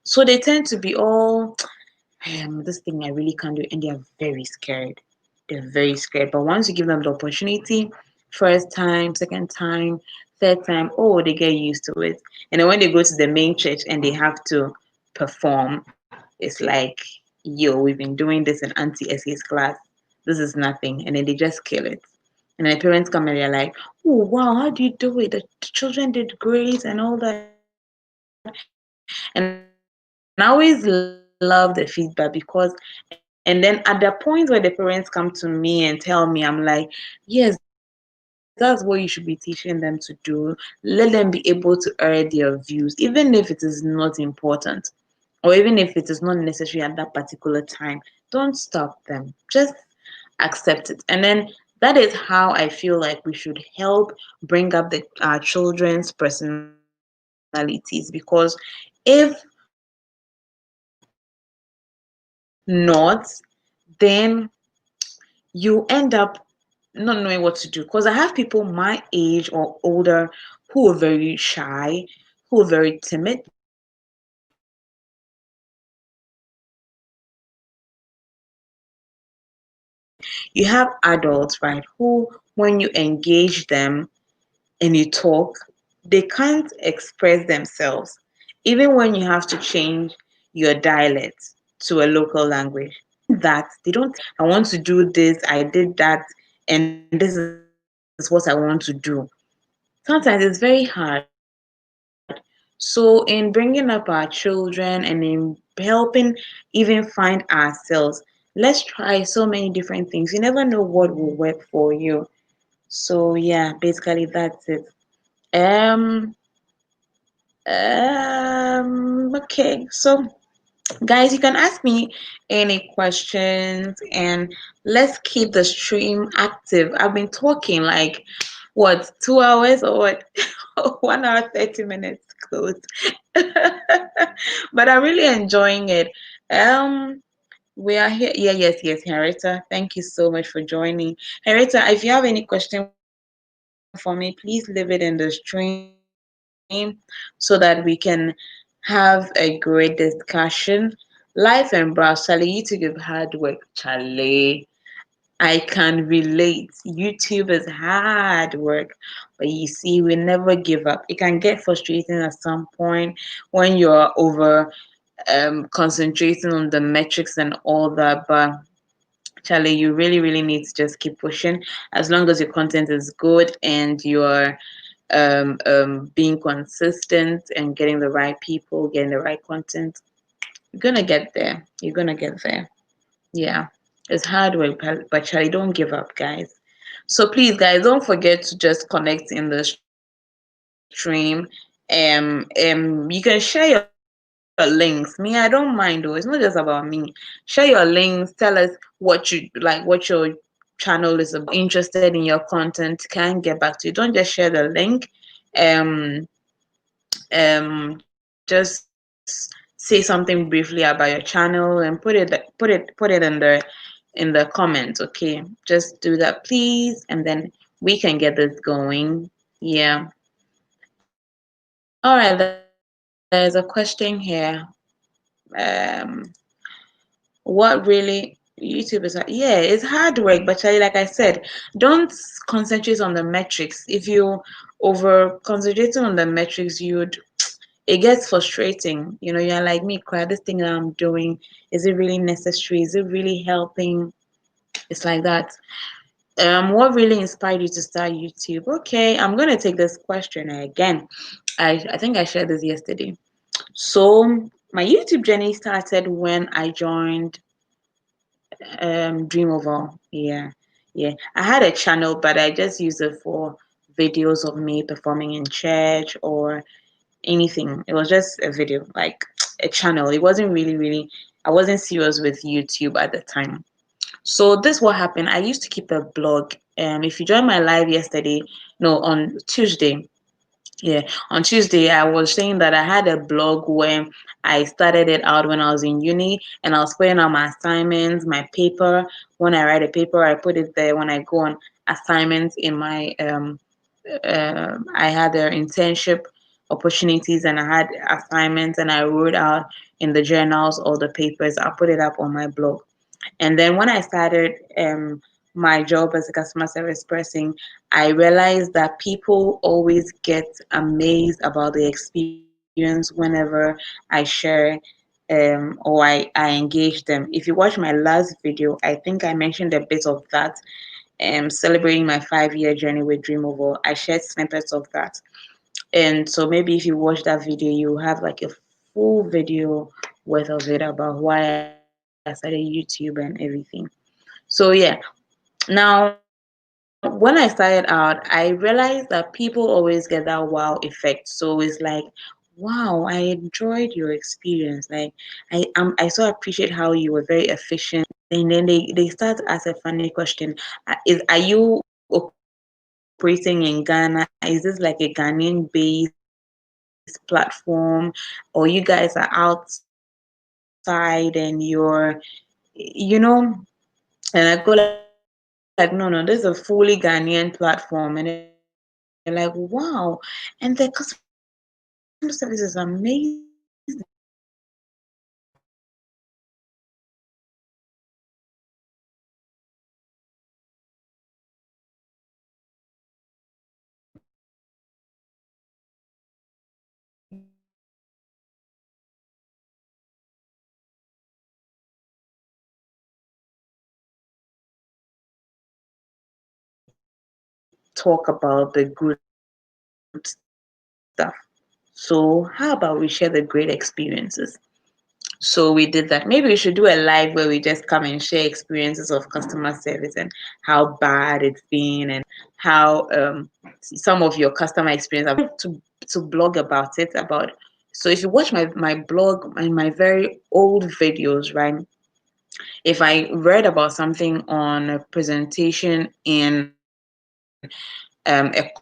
So they tend to be all, this thing I really can't do, and they are very scared. They're very scared. But once you give them the opportunity, first time, second time, third time, oh, they get used to it. And then when they go to the main church and they have to perform, it's like, yo, we've been doing this in Auntie Essie's class. This is nothing. And then they just kill it. And then parents come and they're like, oh, wow, how do you do it? The children did great and all that. And I always love the feedback because, and then at the point where the parents come to me and tell me, I'm like, yes, that's what you should be teaching them to do. Let them be able to air their views, even if it is not important, or even if it is not necessary at that particular time. Don't stop them. Just accept it. And then that is how I feel like we should help bring up our children's personalities because if not, then you end up not knowing what to do. Because I have people my age or older who are very shy, who are very timid. They don't really want to do things. But then you have adults, right, who when you engage them and you talk, they can't express themselves. Even when you have to change your dialect to a local language, they don't tell you that. They don't tell you, I want to do this, I did that, and this is what I want to do. Sometimes it's very hard. So, in bringing up our children and in helping even find ourselves, let's try so many different things. You never know what will work for you. So, yeah, basically, that's it. Um, okay, so guys, you can ask me any questions and let's keep the stream active. I've been talking like what, 2 hours or what? 1 hour, 30 minutes close. But I'm really enjoying it. Um, we are here. Yeah, yes, Henrietta. Thank you so much for joining. Henrietta, if you have any question for me, please leave it in the stream so that we can have a great discussion. Life and brow, Charlie, you took a hard work, Charlie. I can relate. YouTube is hard work, but you see, we never give up. It can get frustrating at some point when you're over concentrating on the metrics and all that, but Charlie, you really, really need to just keep pushing. As long as your content is good and you're being consistent and getting the right people, getting the right content, you're gonna get there. You're gonna get there. Yeah, it's hard work, but Charlie, don't give up, guys. So please, guys, don't forget to just connect in the stream. You can share your links. Me, I don't mind though. It's not just about me. Share your links. Tell us what you like, what your channel is about. If you're interested in your content, can get back to you. Don't just share the link. Um, just say something briefly about your channel and put it in the comments, okay? Just do that, please, and then we can get this going. Yeah. All right, there's a question here. Um, what really YouTube is, yeah, it's hard work, but like I said, don't concentrate on the metrics. If you over concentrating on the metrics, it gets frustrating. You're like, me cry, this thing that I'm doing, is it really necessary? Is it really helping? It's like that. What really inspired you to start YouTube? Okay, I'm gonna take this question again. I think I shared this yesterday. So my YouTube journey started when I joined Dream Oval. Yeah, yeah. I had a channel, but I just used it for videos of me performing in church or anything. It was just a video, like a channel. It wasn't really, really. I wasn't serious with YouTube at the time. So this what happened. I used to keep a blog. If you joined my live yesterday, no, on Tuesday, yeah, on Tuesday, I was saying that I had a blog where I started it out when I was in uni and I was putting out my assignments, my paper. When I write a paper, I put it there. When I go on assignments in my, I had their internship opportunities and I had assignments and I wrote out in the journals all the papers. I put it up on my blog. And then when I started my job as a customer service person, I realized that people always get amazed about the experience whenever I share or I engage them. If you watch my last video, I think I mentioned a bit of that, celebrating my 5-year journey with Dreamover. I shared snippets of that. And so maybe if you watch that video, you have like a full video worth of it about why I started YouTube and everything. So yeah, now when I started out, I realized that people always get that wow effect. So it's like, wow, I enjoyed your experience. Like I so appreciate how you were very efficient. And then they start to ask a funny question. Are you operating in Ghana? Is this like a Ghanaian based platform? Or you guys are outside and and I go like, no, no, this is a fully Ghanaian platform. And they're like, wow. And the customer service is amazing. Talk about the good stuff. So how about we share the great experiences? So we did that. Maybe we should do a live where we just come and share experiences of customer service and how bad it's been and how some of your customer experience have been. To blog about it about. So if you watch my blog and my very old videos, right? If I read about something on a presentation in a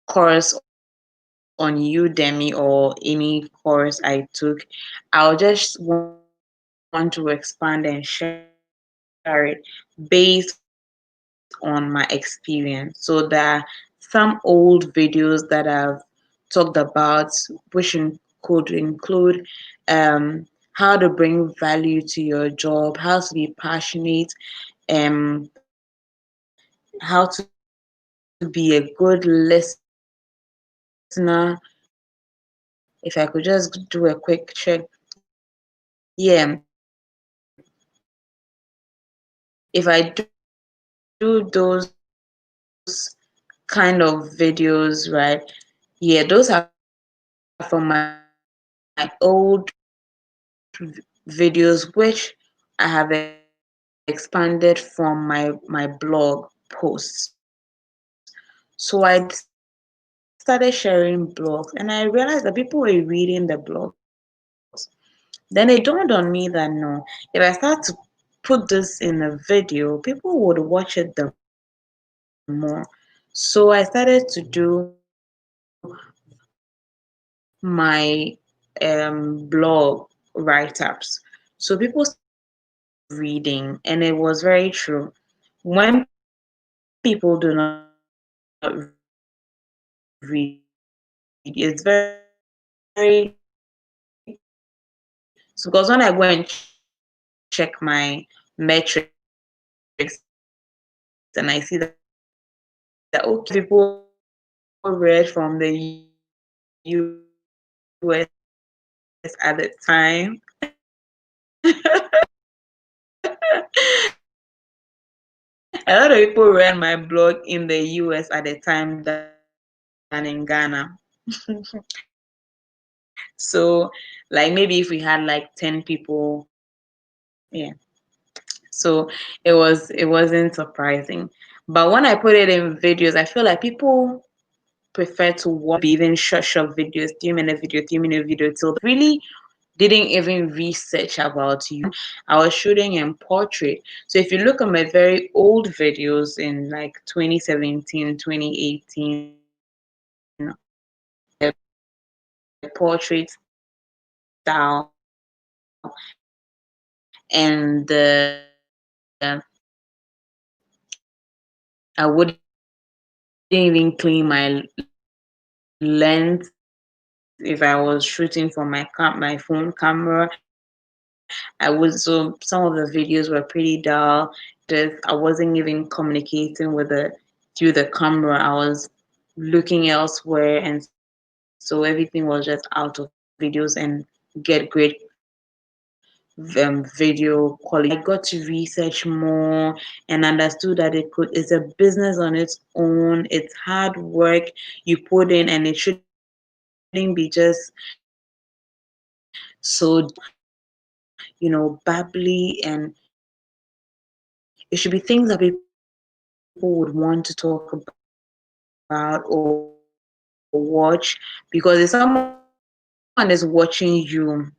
course on Udemy or any course I took, I'll just want to expand and share it based on my experience. So there are some old videos that I've talked about pushing could include how to bring value to your job, how to be passionate, how to be a good listener. If I could just do a quick check, yeah, if I do those kind of videos, right? Yeah, those are from my old videos, which I have expanded from my blog posts. So I started sharing blogs, and I realized that people were reading the blogs. Then it dawned on me that no, if I start to put this in a video, people would watch it the more. So I decided to do my blog write-ups. So people started reading, and it was very true. When people do not read, it's very so because when I go and check my metrics and I see that okay, people read from the US at the time, a lot of people read my blog in the US at the time than in Ghana. So, like maybe if we had like 10 people, yeah. So it wasn't surprising. But when I put it in videos, I feel like people prefer to watch it, maybe even short videos, 3 minute video, 3 minute video till the end. Really didn't even research about you. I was shooting in portrait. So if you look at my very old videos in like 2017, 2018, the portrait style and I wouldn't even clean my lens if I was shooting from my phone camera. I would, so some of the videos were pretty dull. I wasn't even communicating with the through the camera. I was looking elsewhere, and so everything was just out of focus. So I got to shoot videos and get great video quality. So I got to research more and understood that it's a business on its own. It's hard work you put in, and it shouldn't be just so bubbly, and it should be things that people would want to talk about or watch. Because if someone is watching you,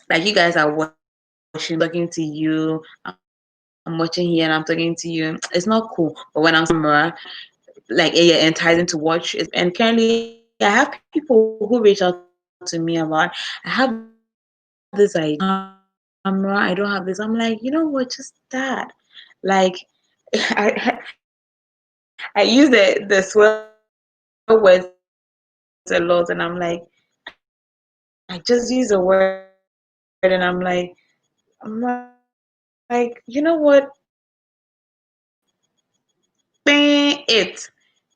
like you guys are watching me, I'm talking to you, I'm watching here and I'm talking to you, it's not cool. But when I'm talking on camera, like yeah, enticing to watch, it's very different. And currently, I have people who reach out to me about, I have this idea, but I don't have the camera, I don't have this. I'm like, you know what, just that. Like, I I use the swear words a lot, and I'm like, I just use a word, and I'm like, you know what? Bang it.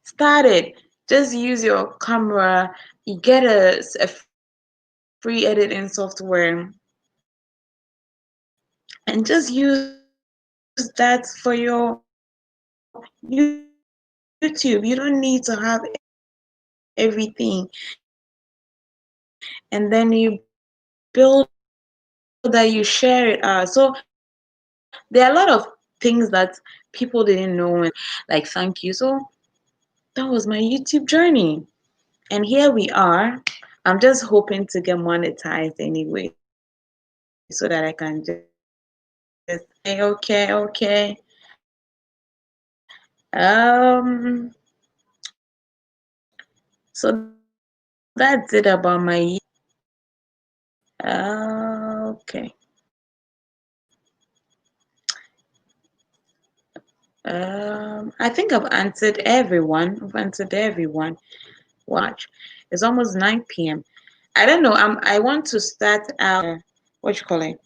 Started. Just use your camera. You get a free editing software and just use that for your YouTube. You don't need to have everything. And then you build that, you share it out. So there are a lot of things that people didn't know when they saw my YouTube journey. And here we are. I'm just hoping to get monetized. Anyway, so that I can just say, okay, okay. That was my YouTube journey. And here we are. I'm just hoping to get monetized anyway, so that I can just say, okay, okay. So that's it about my YouTube journey. Okay. I think I've answered everyone. I've answered everyone. Wow, it's almost 9 p.m. I don't know. I want to start our what you call it?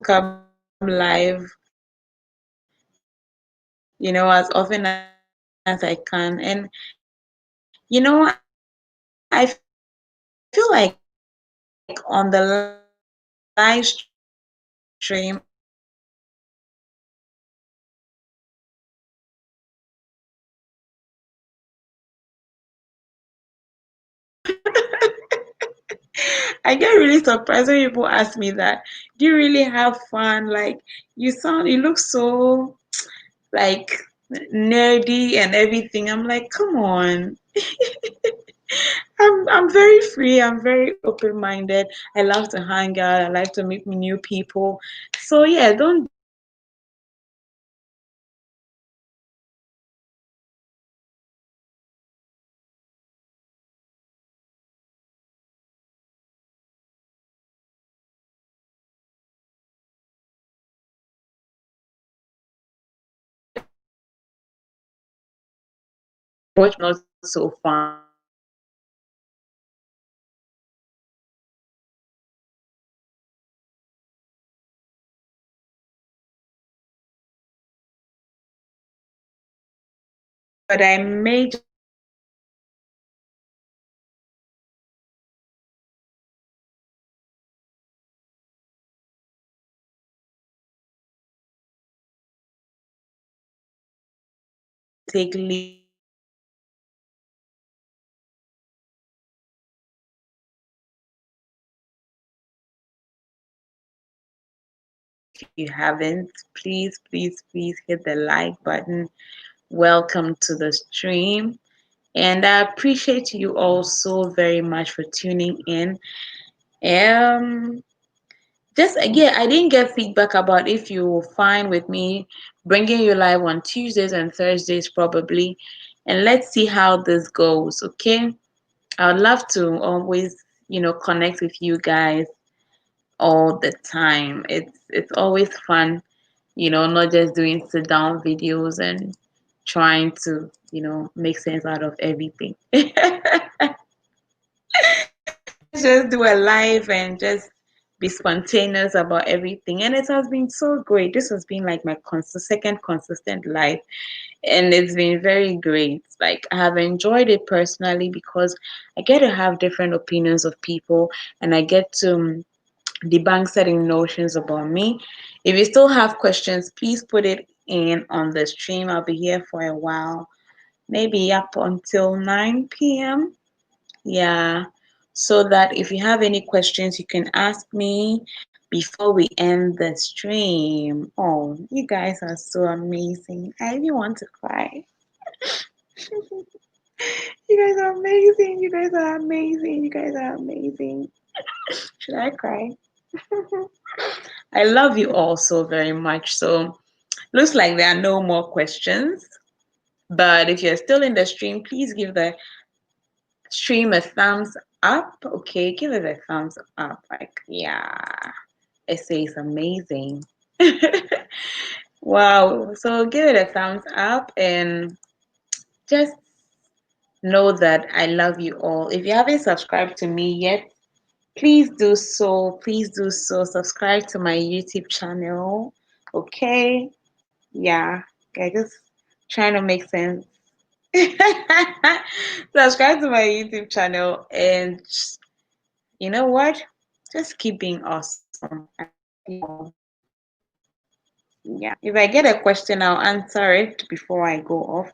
come live, as often as I can. And I feel like on the live stream, I get really surprised when people ask me that. Do you really have fun? Like you look so like nerdy and everything. I'm like, come on. I'm very free. I'm very open-minded. I love to hang out. I like to meet new people. So yeah, don't judge me for that. I feel like but I may just take live if you haven't, please hit the like button. Welcome to the stream. And I appreciate you all so very much for tuning in. Um, just again, I didn't get feedback about if you're fine with me bringing you live on Tuesdays and Thursdays, probably. And let's see how this goes, okay? I would love to always, connect with you guys all the time. It's always fun, not just doing sit down videos and trying to, make sense out of everything. Let's just do a live and just be spontaneous about everything. And it has been so great. This has been like my second consistent live, and it's been very great. Like I have enjoyed it personally because I get to have different opinions of people, and I get to debunk certain notions about me. If you still have questions, please put it in on the stream. I'll be here for a while, maybe up until 9 p.m. Yeah, so that if you have any questions, you can ask me before we end the stream. Oh, you guys are so amazing. I even want to cry. You guys are amazing. You guys are amazing. You guys are amazing. Should I cry? I love you all so very much. So, looks like there are no more questions. But if you're still in the stream, please give the stream a thumbs up. Okay, give it a thumbs up. Like, yeah, it says amazing. Wow. So give it a thumbs up and just know that I love you all. If you haven't subscribed to me yet, please do so. Please do so. Subscribe to my YouTube channel. Okay. Yeah. I just trying to make sense. Subscribe to my YouTube channel and you know what? Just keep being awesome. I love you all. Yeah. If I get a question, I'll answer it before I go off.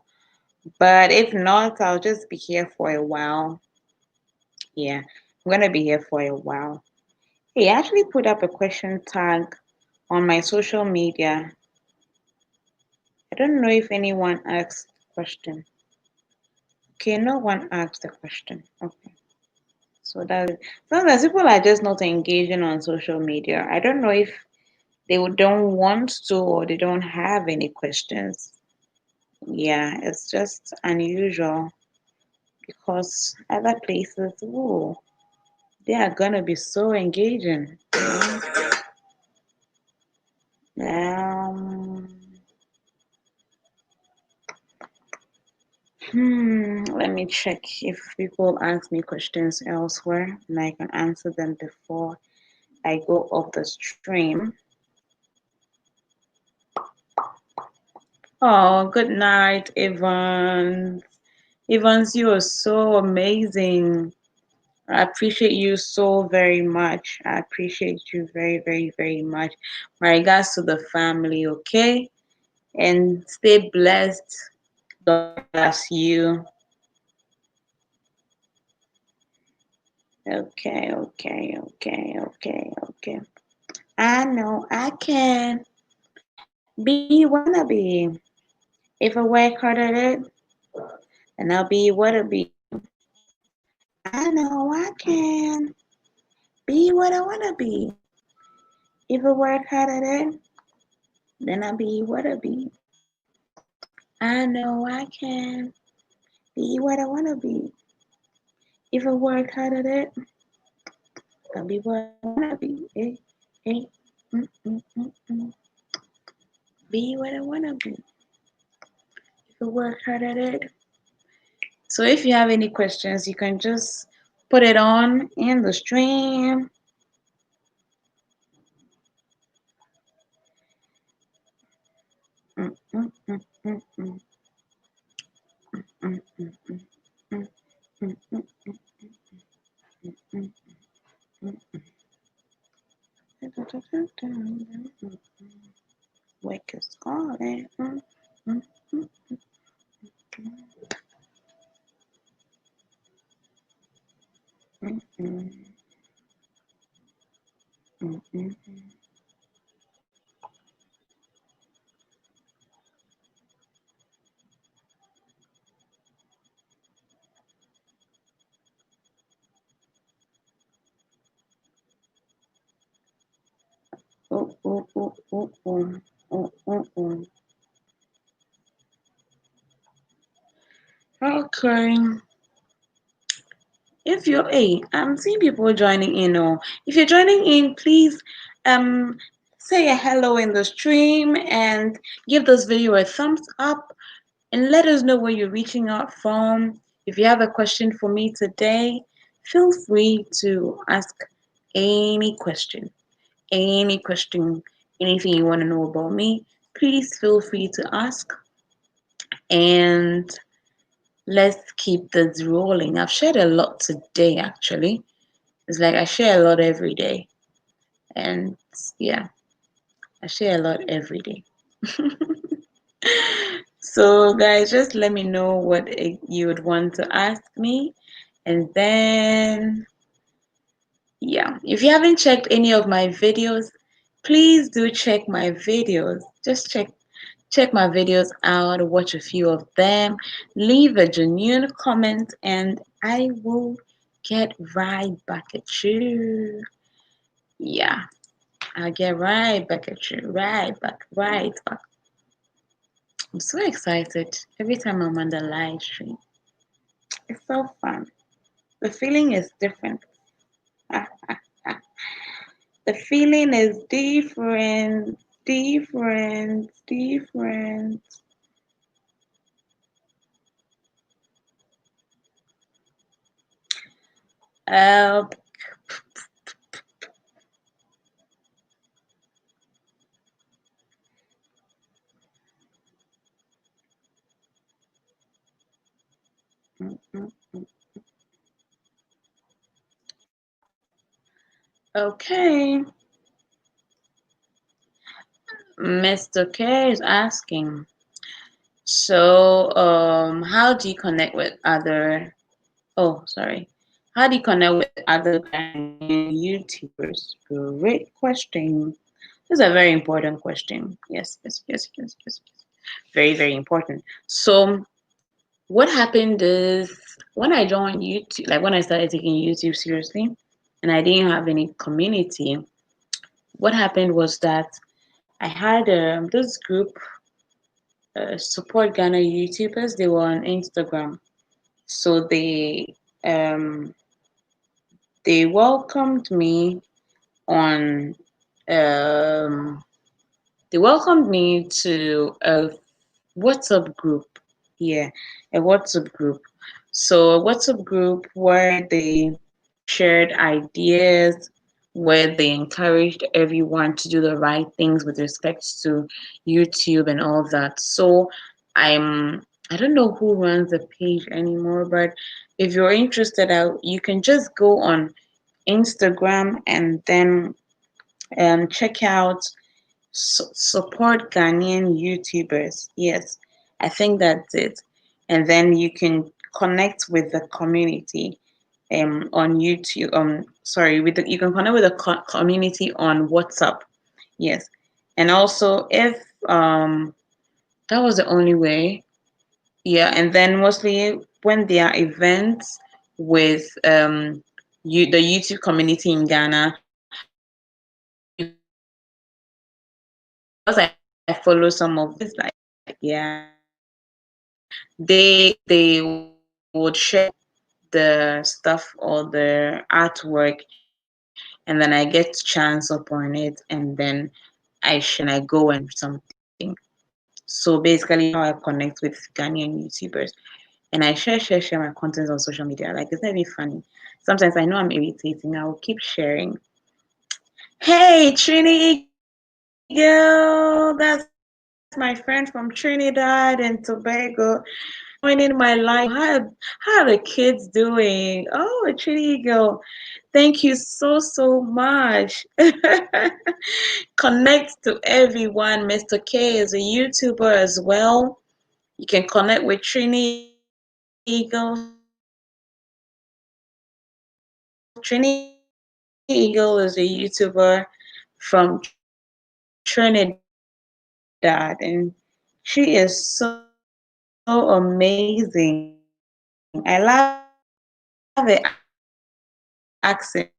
But if not, I'll just be here for a while. Yeah. I'm gonna be here for a while. Hey, I actually put up a question tag on my social media. I don't know if anyone asked the question. Okay, no one asked the question. Okay. So that's it. Sometimes people are just not engaging on social media. I don't know if they don't want to or they don't have any questions. Yeah, it's just unusual because other places, ooh, they are gonna be so engaging. Um, let me check if people ask me questions elsewhere and I can answer them before I go off the stream. Oh, good night, Evans. Evans, you are so amazing. I appreciate you so very much. I appreciate you very, very, very much. My regards to the family, okay? And stay blessed. God bless you. Okay, okay, okay, okay, okay. I know I can be wanna be. If I work hard at it, then I'll be what I be. I know I can be what I wanna be. If I work hard at it, then I'll be what I be. I know I can be what I wanna be. If I work hard at it, I'll be what I wanna be. Eh, mm. Be what I wanna be. If I work hard at it. So if you have any questions, you can just put it on in the stream. Mm, mm, mm, mm, mm, mm, mm, mm, mm, mm, mm, mm, mm. Wake is calling. Mm, mm, mm, mm, mm, mm. Oh, oh, oh, oh, oh, oh, oh, oh. Okay. If you're, hey, I'm seeing people joining in. Oh, if you're joining in, please, um, say a hello in the stream and give this video a thumbs up and let us know where you're reaching out from. If you have a question for me today, feel free to ask any question, any question, anything you want to know about me. Please feel free to ask and let's keep this rolling. I've shared a lot today, actually. It's like I share a lot every day. And yeah, I share a lot every day. So, guys, just let me know what you would want to ask me. And then, yeah, if you haven't checked any of my videos, please do check my videos. Just check my videos out, watch a few of them, leave a genuine comment, and I will get right back at you. Yeah, I'll get right back at you. Right back, right back. I'm so excited every time I'm on the live stream. It's so fun. The feeling is different. The feeling is different, different, different. Uh, mm, mm, mm. Okay, Mr. K is asking. So, how do you connect with other? Oh, sorry. How do you connect with other Ghanaian YouTubers? Great question. This is a very important question. Yes, yes, yes, yes, yes, yes. Very, very important. So, what happened is when I joined YouTube, like when I started taking YouTube seriously, and I didn't have any community, what happened was that I had this group, support Ghana YouTubers. They were on Instagram, so um, they welcomed me on um, they welcomed me to a WhatsApp group. Yeah, a WhatsApp group. So a WhatsApp group where they shared ideas, where they encouraged everyone to do the right things with respect to YouTube and all that. So I don't know who runs the page anymore, but if you're interested, you can just go on Instagram and then check out support Ghanaian YouTubers. Yes, I think that's it. And then you can connect with the community on YouTube. Sorry, you can connect with the community on WhatsApp. Yes, and also if that was the only way. Yeah, and then mostly when there are events with the YouTube community in Ghana, you can connect with them as well. Because I follow some of these pages, like yeah, they would share the stuff or the artwork, and then I get chance upon it, and then I share and I go and something. So basically, that's how I connect with Ghanaian YouTubers. And I share my contents on social media. Like it's very funny. Sometimes I know I'm irritating. I will keep sharing. Hey, Trini Eagle, that's my friend from Trinidad and Tobago, joining my live. How are the kids doing? Oh, Trini Eagle, thank you so much. Connect to everyone. Mr. K is a YouTuber as well. You can connect with Trini Eagle. Trini Eagle is a YouTuber from Trinidad, and she is so amazing. I love her accent.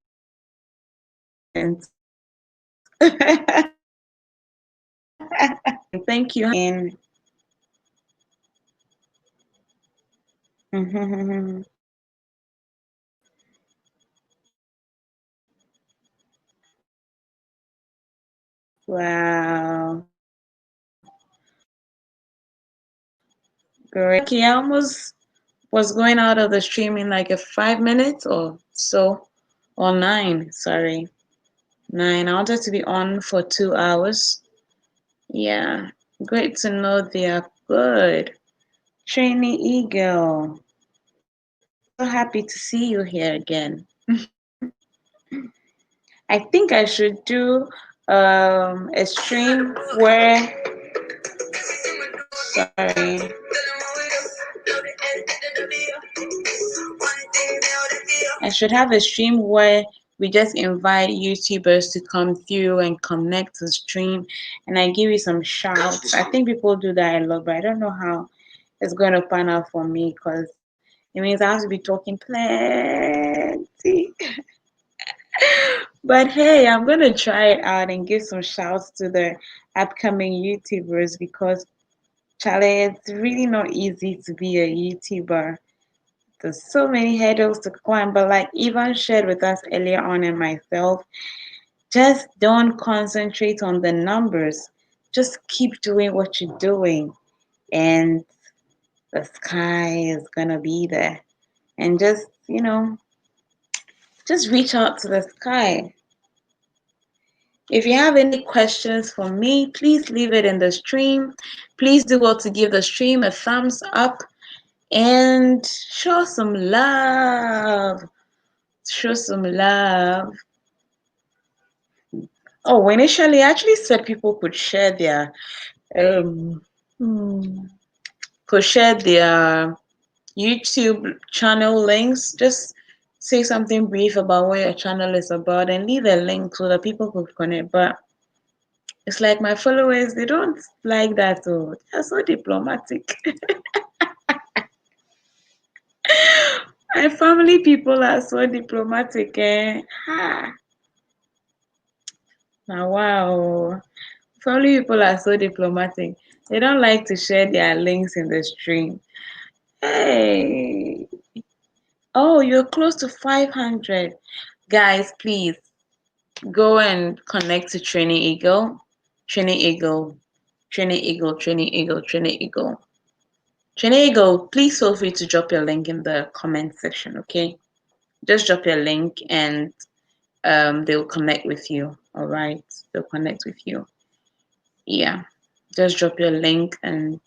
Wow. Great. Okay, I almost was going out of the stream in like a 5 minutes or so, or nine, sorry. Nine. I wanted to be on for 2 hours. Yeah. Great to know they are good. Trainee Eagle. So happy to see you here again. I think I should do a stream where sorry. I should have a stream where we just invite YouTubers to come through and connect to stream and I give you some shouts. I think people do that a lot, but I don't know how it's going to pan out for me because it means I have to be talking plenty. But hey, I'm going to try it out and give some shouts to the upcoming YouTubers because, Charlie, it's really not easy to be a YouTuber. There's so many hurdles to climb, but like Ivan shared with us earlier on and myself, just don't concentrate on the numbers. Just keep doing what you're doing, and the sky is gonna be there. And just reach out to the sky. If you have any questions for me, please leave it in the stream. Please do well to give the stream a thumbs up and show some love. Show some love. Oh, initially, I actually said people um, hmm, could share their YouTube channel links. Just say something brief about what your channel is about and leave a link so that people could connect. But it's like my followers, they don't like that. Oh, they're so diplomatic. My family people are so diplomatic. Eh? Ha. Now, wow. Family people are so diplomatic. They don't like to share their links in the stream. Hey. Oh, you're close to 500. Guys, please go and connect to Training Eagle. Training Eagle. Training Eagle. Training Eagle. Training Eagle. Training Eagle, please feel free to drop your link in the comment section, okay? Just drop your link and they'll connect with you. All right, they'll connect with you. Yeah, just drop your link and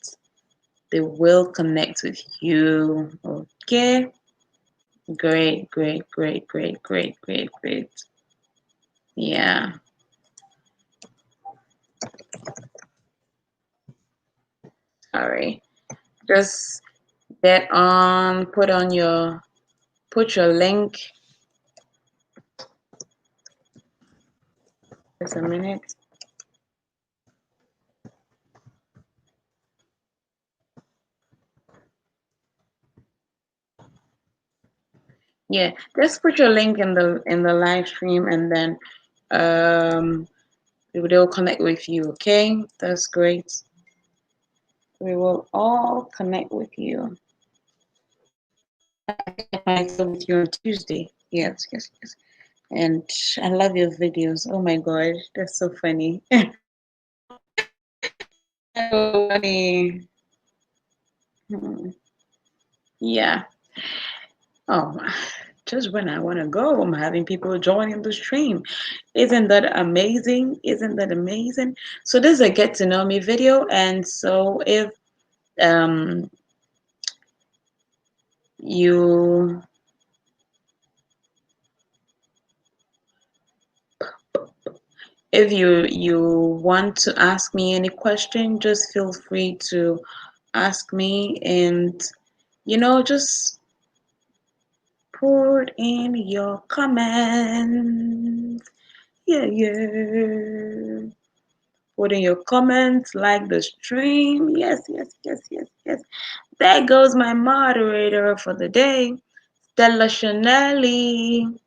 they will connect with you. Okay, great, great, great, great, great, great, great. Yeah, sorry. Just get on, put your link. Just a minute. Yeah, just put your link in the live stream and then um they'll connect with you, okay? That's great. We will all connect with you. I think I connected with you on Tuesday. Yes, yes, yes. And I love your videos. Oh my god, that's so funny. So funny. Hmm. Yeah. Oh, just when I want to go, I'm having people joining the stream. Isn't that amazing? Isn't that amazing? So this is a get to know me video, and so if um you if you want to ask me any question, just feel free to ask me, and just put in your comments. Yeah, yeah. Put in your comments, like the stream. Yes, yes, yes, yes, yes. There goes my moderator for the day, Stella Chanelli.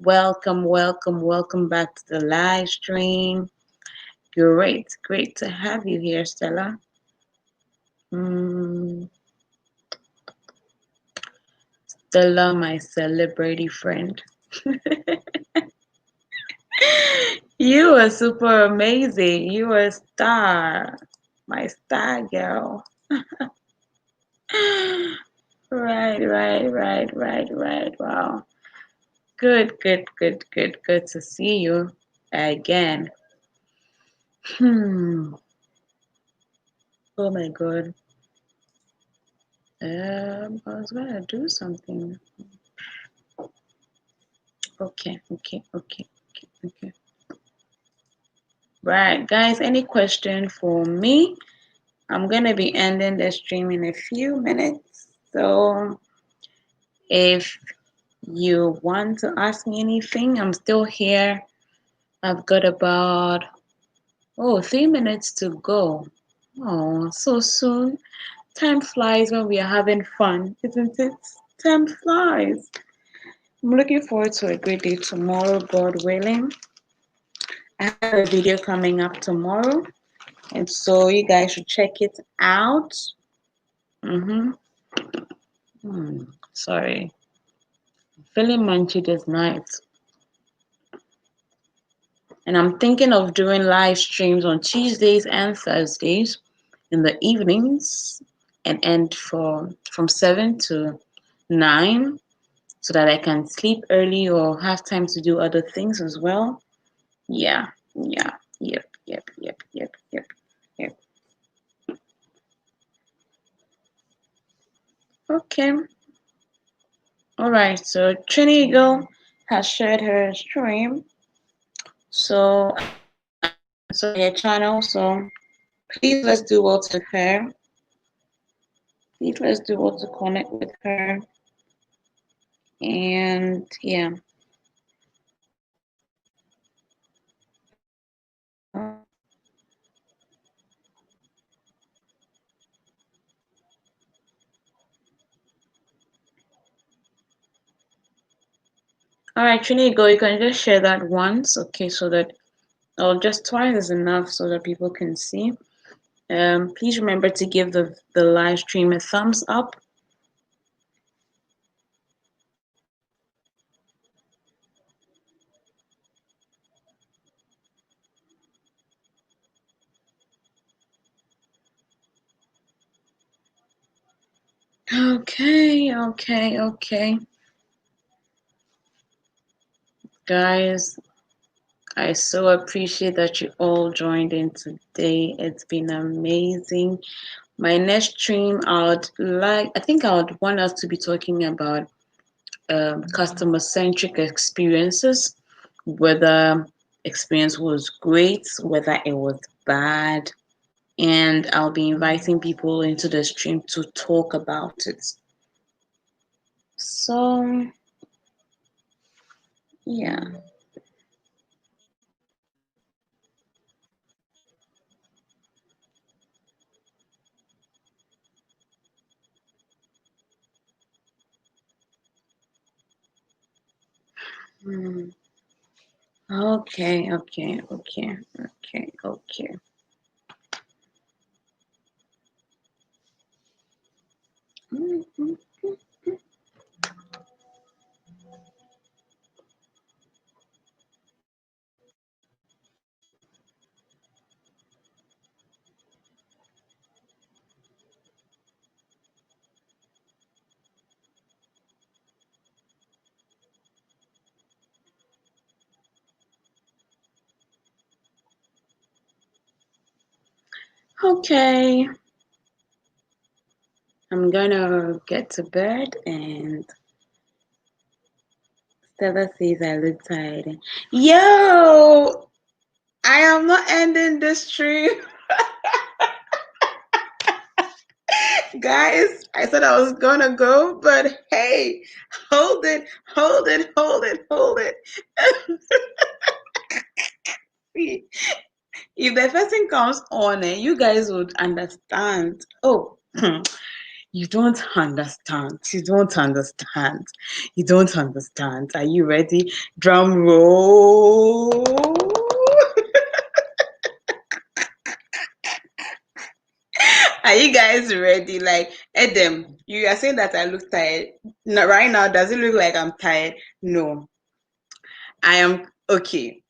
Welcome, welcome, welcome back to the live stream. Great, great to have you here, Stella. Mm, Stella, my celebrity friend. You are super amazing. You are a star. My star girl. Right, right, right, right, right. Wow. Good, good, good, good, good to see you again. Hmm. Oh my God. I was gonna do something. Okay, okay, okay, okay, okay. Right, guys. Any question for me? I'm gonna be ending the stream in a few minutes. So if you want to ask me anything, I'm still here. I've got about 3 minutes to go. Oh, so soon. Time flies when we are having fun, isn't it? Time flies. I'm looking forward to a great day tomorrow, God willing. I have a video coming up tomorrow, and so you guys should check it out. Mm-hmm. Sorry, feeling munchy this night, and I'm thinking of doing live streams on Tuesdays and Thursdays in the evenings, and end from 7 to 9, so that I can sleep early or have time to do other things as well. Yeah, yeah, yep, yep, yep, yep, yep, yep. Okay, all right. So Trini Eagle has shared her stream. So so her channel. So please let's do well to her. Please let's do well to connect with her. And yeah. All right, Trini Eagle, you can just share that once, okay, so that just twice is enough so that people can see. Please remember to give the live stream a thumbs up. Okay, okay, okay. Guys, I so appreciate that you all joined in today. It's been amazing. My next stream, I think I would want us to be talking about customer centric experiences, whether experience was great, whether it was bad, and I'll be inviting people into the stream to talk about it. So, yeah. Hmm. Okay, okay, okay, okay, okay. Mhm. Okay, I'm gonna get to bed and Stella says I look tired. Yo, I am not ending this stream. Guys, I said I was gonna go, but hey, hold it, hold it, hold it, hold it. See, if the person comes on, you guys would understand. Oh, you don't understand. You don't understand. You don't understand. Are you ready? Drum roll. Are you guys ready? Like, Edem, you are saying that I look tired. No, right now, does it look like I'm tired? No, I am okay.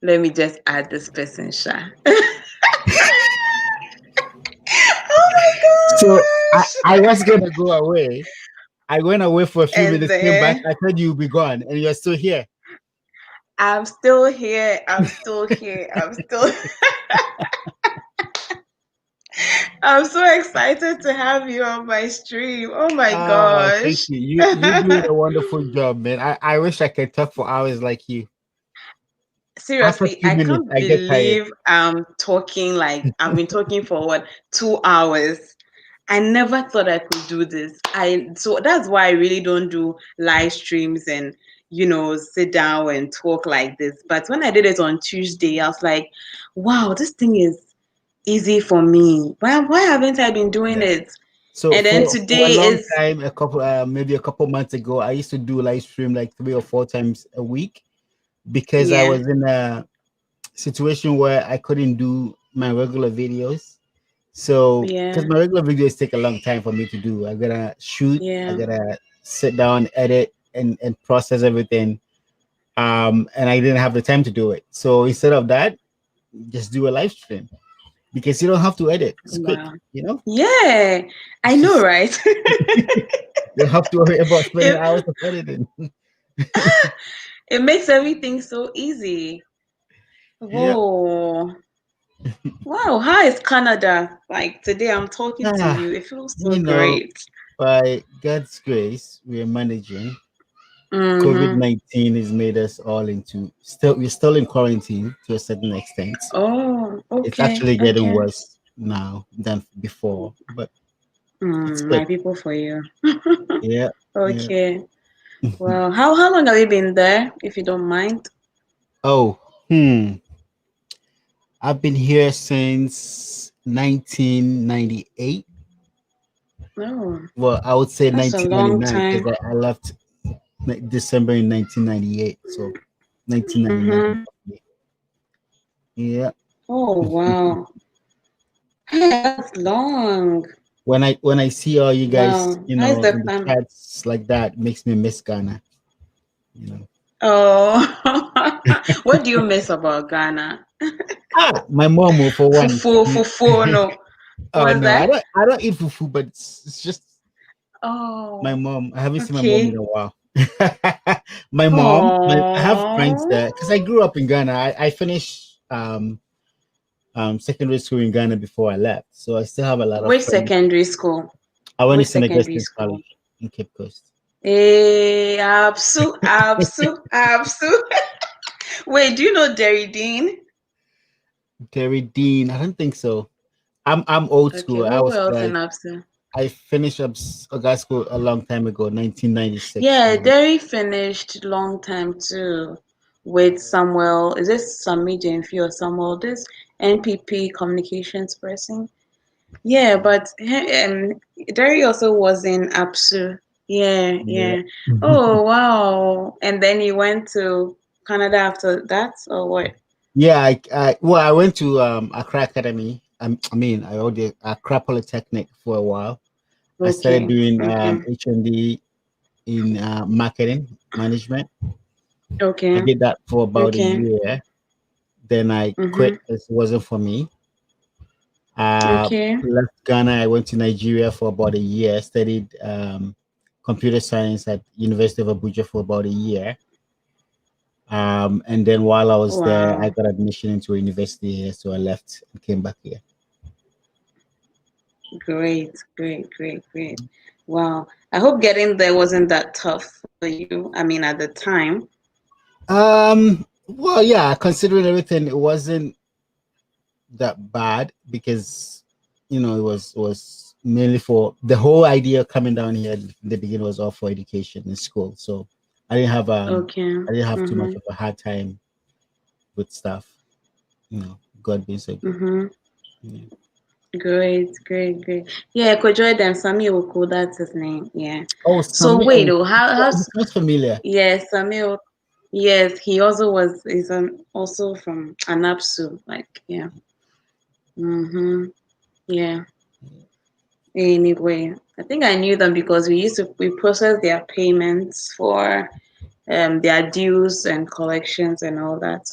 Let me just add this person, Sha. Oh my So I gosh! was gonna go away. I went away for a few And minutes, came back. then I thought you'd be gone, and you're still here. I'm still here. I'm still here. I'm still. I'm so excited to have you on my stream. Oh my Thank gosh. you. You doing a wonderful job, man. I wish I could talk for hours like you. After a Seriously, few I minutes, can't I get tired. believe I'm talking like I've been talking for what 2 hours. I never thought I could do this. I so that's why I really don't do live streams and sit down and talk like this. But when I did it on Tuesday, I was like, wow, this thing is easy for me. Why haven't I been doing Yeah. it? So And then for a today long is time, maybe a couple months ago, I used to do live stream like 3 or 4 times a week because I yeah, was in a situation where I couldn't do my regular videos. So, because yeah, my regular videos take a long time for me to do, I gotta shoot, I yeah. gotta sit down, edit, and process everything. And I didn't have the time to do it. So instead of that, just do a live stream because you don't have to edit. It's quick, Wow. you know. Yeah, I It's know, just right? you don't have to worry about spending it hours of editing. it makes everything so easy. Yeah. Whoa. Wow, how is Canada? Like today I'm talking to Ah, you. It feels so you know, great. by God's grace, we are managing. COVID Mm-hmm. 19 has made us all into still we're still in quarantine to a certain extent. Oh, It's okay, actually getting okay. worse now than before, but it's My quick. people for you. Yeah, yeah. Okay. Well, how long have you been there, if you don't mind? Oh, hmm. I've been here since 1998. Oh, Well, I would say that's a long 1999 because time. I left December in 1998. So 1999. Mm-hmm. Yeah. Oh, wow. Hey, that's long. When I see all you guys, Wow. How's the in the family? chats like that, makes me miss Ghana. You know. Oh, what do you miss about Ghana? My mom, for one. Fufu, fufu, no. Oh What's no, I that? don't. I don't eat fufu, but it's just my Oh, mom. I haven't seen my mom in okay. a while. My mom, I have friends Oh, there because I grew up in Ghana. I finished secondary school in Ghana before I left, so I still have a lot of which friends. secondary school? I went to Which St. secondary Augustine's school? College in Cape Coast. Absu. Wait, do you know Derry Dean? Terry Dean, I don't think so. I'm old Okay, school. I who was else in like Absu? I finished up August school a long time ago, 1996. Yeah, Derry finished long time too with Samuel. Is this Sami Jenfi or Samuel? This NPP communications person. Yeah, but Derry also was in Apsu. Yeah, Yeah. yeah. Oh, wow. And then you went to Canada after that, or what? Yeah, I went to Accra Academy. I mean, I did Accra Polytechnic for a while. I started Okay, doing okay, HND in marketing management. I okay, did that for about a okay. year. Then I Mm-hmm. quit because it wasn't for me. Uh, Okay. Left Ghana. I went to Nigeria for about a year. Studied computer science at University of Abuja for about a year. And then while I was there, I Wow. got admission into a university here, so I left and came back here. Great, great, great, great. Wow. I hope getting there wasn't that tough for you. I mean, at the time. Well, yeah, considering everything, it wasn't that bad because it was mainly for the whole idea coming down here in the beginning was all for education in school. So I didn't have Okay. I didn't have too Mm-hmm. much of a hard time with stuff. God being so good. Mm-hmm. Yeah. Great, great, great. Yeah, Kojoy and Sami Oko, that's his name. Yeah. Oh, So Sammy, wait, oh, oh, it sounds familiar. yes, Sami Oko, yes, he also was is also from Anapsu, like yeah. Mm-hmm. Yeah. Anyway, I think I knew them because we processed their payments for their dues and collections and all that.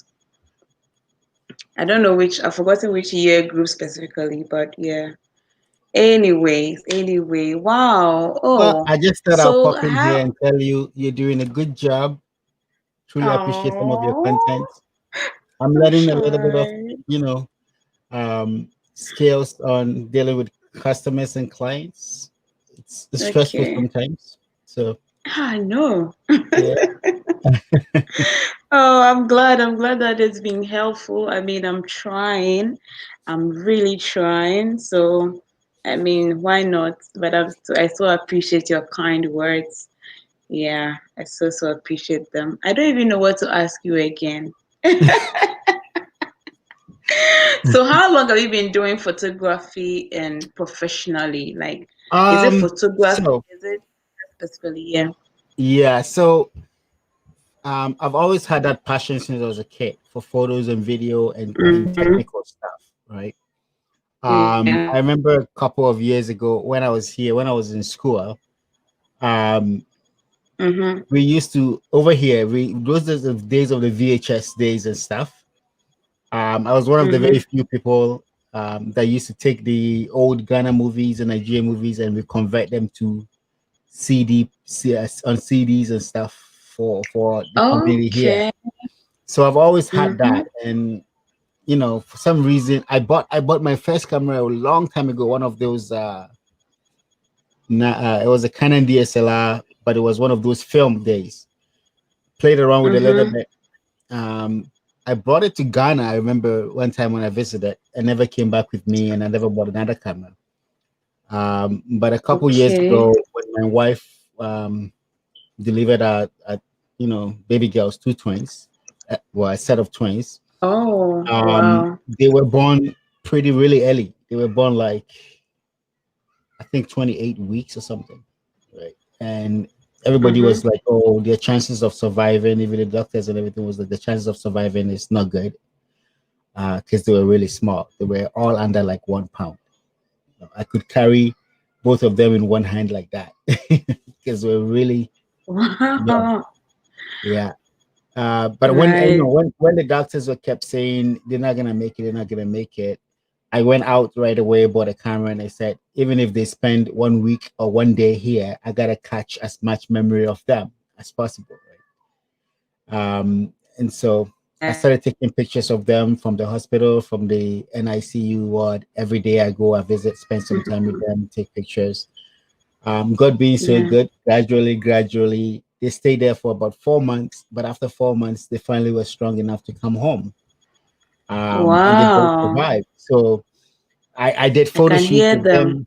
I don't know I've forgotten which year group specifically, but yeah. Anyway, wow. Well, Oh, I just thought I'll so pop in here how? and tell you you're doing a good job. Truly appreciate some of your Oh, content. I'm learning a little bit of, hi. you know, skills on dealing with customers and clients. It's stressful Okay. sometimes. So I know. yeah. Oh, I'm glad. I'm glad that it's been helpful. I mean, I'm trying. I'm really trying. So, I mean, why not? But I so appreciate your kind words. Yeah, I so appreciate them. I don't even know what to ask you again. So, how long have you been doing photography and professionally? Like, is it photography? So Is it specifically? Yeah. yeah, so I've always had that passion since I was a kid for photos and video and Mm-hmm. technical stuff, right? Yeah. I remember a couple of years ago when I was here, when I was in school, um, Mm-hmm. we used to over here, we those are the days of the VHS days and stuff. I was one of the very Mm-hmm. few people that used to take the old Ghana movies and Nigerian movies and we convert them to CS on CDs and stuff for the community here. Okay. So I've always had Mm-hmm. that, and for some reason, I bought my first camera a long time ago. One of those, it was a Canon DSLR, but it was one of those film days. Played around with a little Mm-hmm. bit. Um, I brought it to Ghana. I remember one time when I visited, it never came back with me, and I never bought another camera. But a couple years Okay. ago, when my wife delivered baby girls, two twins, well, a set of twins. Oh, wow. They were born pretty really early. They were born like I think 28 weeks or something, right? And everybody Mm-hmm. was like, "Oh, their chances of surviving, even the doctors and everything was like the chances of surviving is not good because they were really small. They were all under like 1 pound. I could carry both of them in one hand like that because they were really young. Wow. Yeah. But when Right. when the doctors were kept saying they're not gonna make it, they're not gonna make it, I went out right away, bought a camera, and I said, even if they spend 1 week or one day here, I gotta catch as much memory of them as possible. Right? And so I started taking pictures of them from the hospital, from the NICU ward. Every day I go, I visit, spend some time with them, take pictures. God being so Yeah. good, gradually, they stayed there for about 4 months. But after 4 months, they finally were strong enough to come home. And they both Wow. survived. So I did I photo can shoots hear with them. them.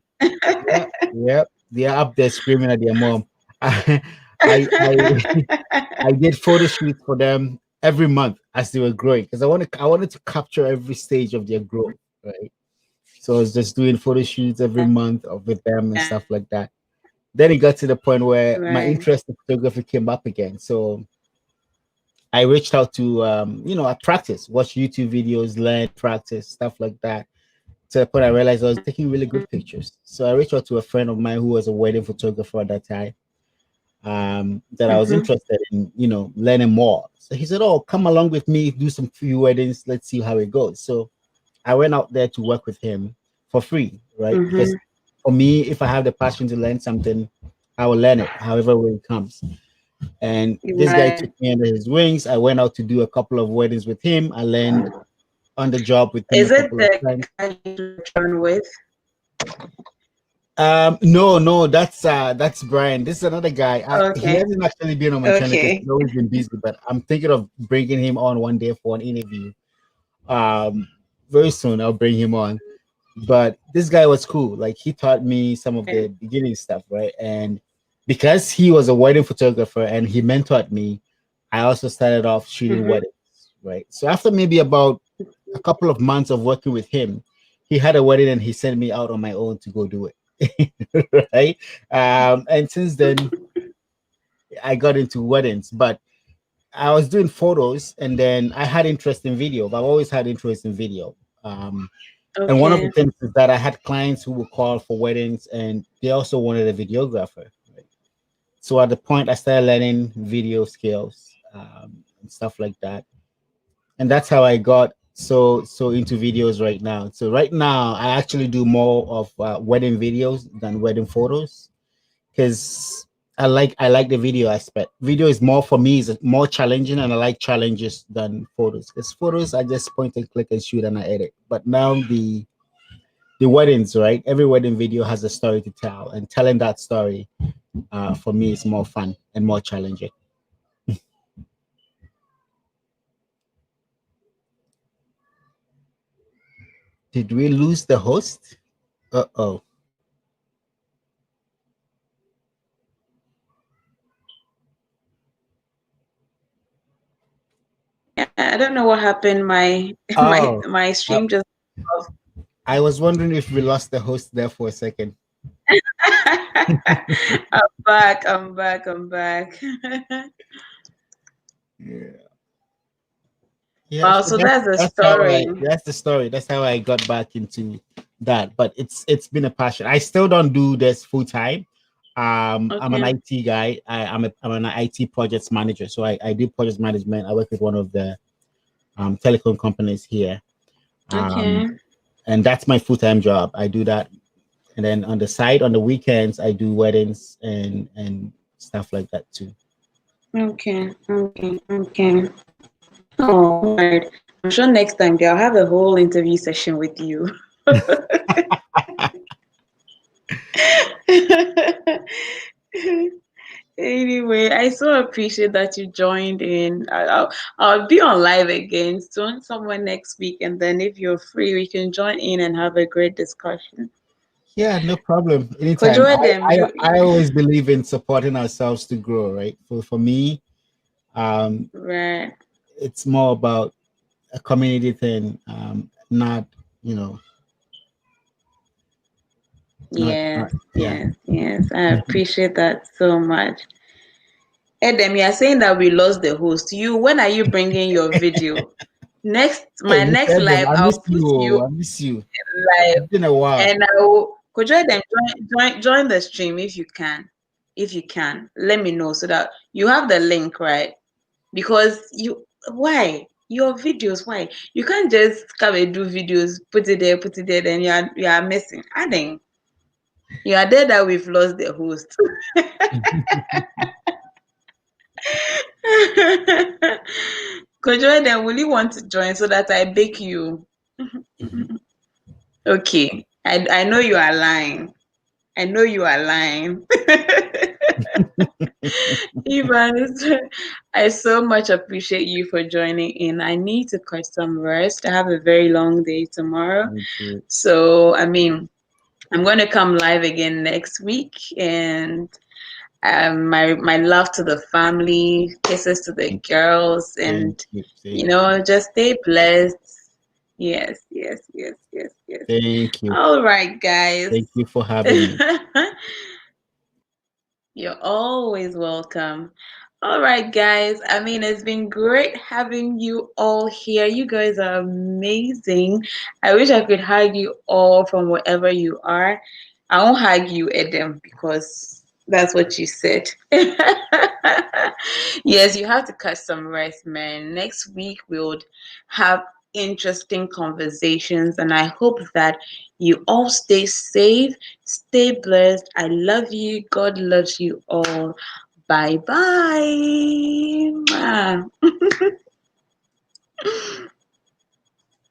Yeah, yeah, they're up there screaming at their mom. I I did photo shoots for them every month as they were growing because I wanted to capture every stage of their growth, right? So I was just doing photo shoots every month of with them and stuff like that. Then it got to the point where my Right. interest in photography came up again. So I reached out to I practice, watch YouTube videos, learn, practice, stuff like that. To the point I realized I was taking really good pictures. So I reached out to a friend of mine who was a wedding photographer at that time, that I was Mm-hmm. interested in, learning more. So he said, "Oh, come along with me, do some few weddings. Let's see how it goes." So I went out there to work with him for free, right? Mm-hmm. Because for me, if I have the passion to learn something, I will learn it, however way it comes. And this guy Right. took me under his wings. I went out to do a couple of weddings with him. I learned on the job with him a Is it couple of the times. guy you do children with? No, that's Brian. This is another guy. He Okay. hasn't actually been on my channel because Okay. he's always been busy. But I'm thinking of bringing him on one day for an interview. Um, very soon I'll bring him on. But this guy was cool. Like he taught me some of the beginning stuff, right? And because he was a wedding photographer and he mentored me, I also started off shooting Mm-hmm. weddings, right? So after maybe about a couple of months of working with him, he had a wedding and he sent me out on my own to go do it. Right. And since then I got into weddings, but I was doing photos and then I had interest in video. I've always had interest in video. And one of the Okay. things is that I had clients who would call for weddings and they also wanted a videographer. Right? So at the point I started learning video skills, and stuff like that. And that's how I got so into videos right now. So right now I actually do more of wedding videos than wedding photos because I like the video aspect. Video is more for me is more challenging, and I like challenges than photos because photos I just point and click and shoot and I edit. But now the weddings, right? Every wedding video has a story to tell, and telling that story for me is more fun and more challenging. Did we lose the host? Uh-oh. Yeah, I don't know what happened. My my Oh, my I, stream just off. I was wondering if we lost the host there for a second. I'm back. I'm back. I'm back. Yeah. Yeah, Wow. so So that's the that's how story. that's the story. That's how I got back into that. But it's been a passion. I still don't do this full time. I'm an Okay. IT guy. I'm an IT projects manager. So I do project management. I work with one of the telecom companies here. Um, Okay. and that's my full time job. I do that, and then on the side, on the weekends, I do weddings and stuff like that too. Okay. Okay. Okay. Oh, right. I'm sure next time they'll have a whole interview session with you. Anyway, I so appreciate that you joined in. I'll be on live again soon, somewhere next week, and then if you're free, we can join in and have a great discussion. Yeah, no problem. Anytime. Kojo them, I always believe in supporting ourselves to grow, right? For me, um, right? it's more about a community thing, not you know, not Yes, yeah. yes, yes. I appreciate that so much. Edem, you are saying that we lost the host. You, when are you bringing your video? Next, Hey, my Mr. next Adam, live, I I'll miss put you. you Oh, I miss you. live. It's been a while. And I will could you them join the stream if you can. If you can, let me know so that you have the link, right? Because you why? Your videos, why? You can't just come and do videos, put it there, then you are missing. I think you are there that we've lost the host. Could you then will you want to join so that I bake you? Okay. I know you are lying. I know you are lying. Evans, I so much appreciate you for joining in. I need to cut some rest. I have a very long day tomorrow. Me too. So, I mean, I'm going to come live again next week. And my love to the family, kisses to the Thank girls, thank and you. Thank you. just stay blessed. Yes, yes, yes, yes, yes. Thank you. All right, guys. Thank you for having me. You're always welcome. All right, guys. I mean, it's been great having you all here. You guys are amazing. I wish I could hug you all from wherever you are. I won't hug you, Adam, because that's what you said. Yes, you have to cut some rest, man. Next week we'll have interesting conversations, and I hope that you all stay safe, stay blessed. I love you. God loves you all. Bye bye.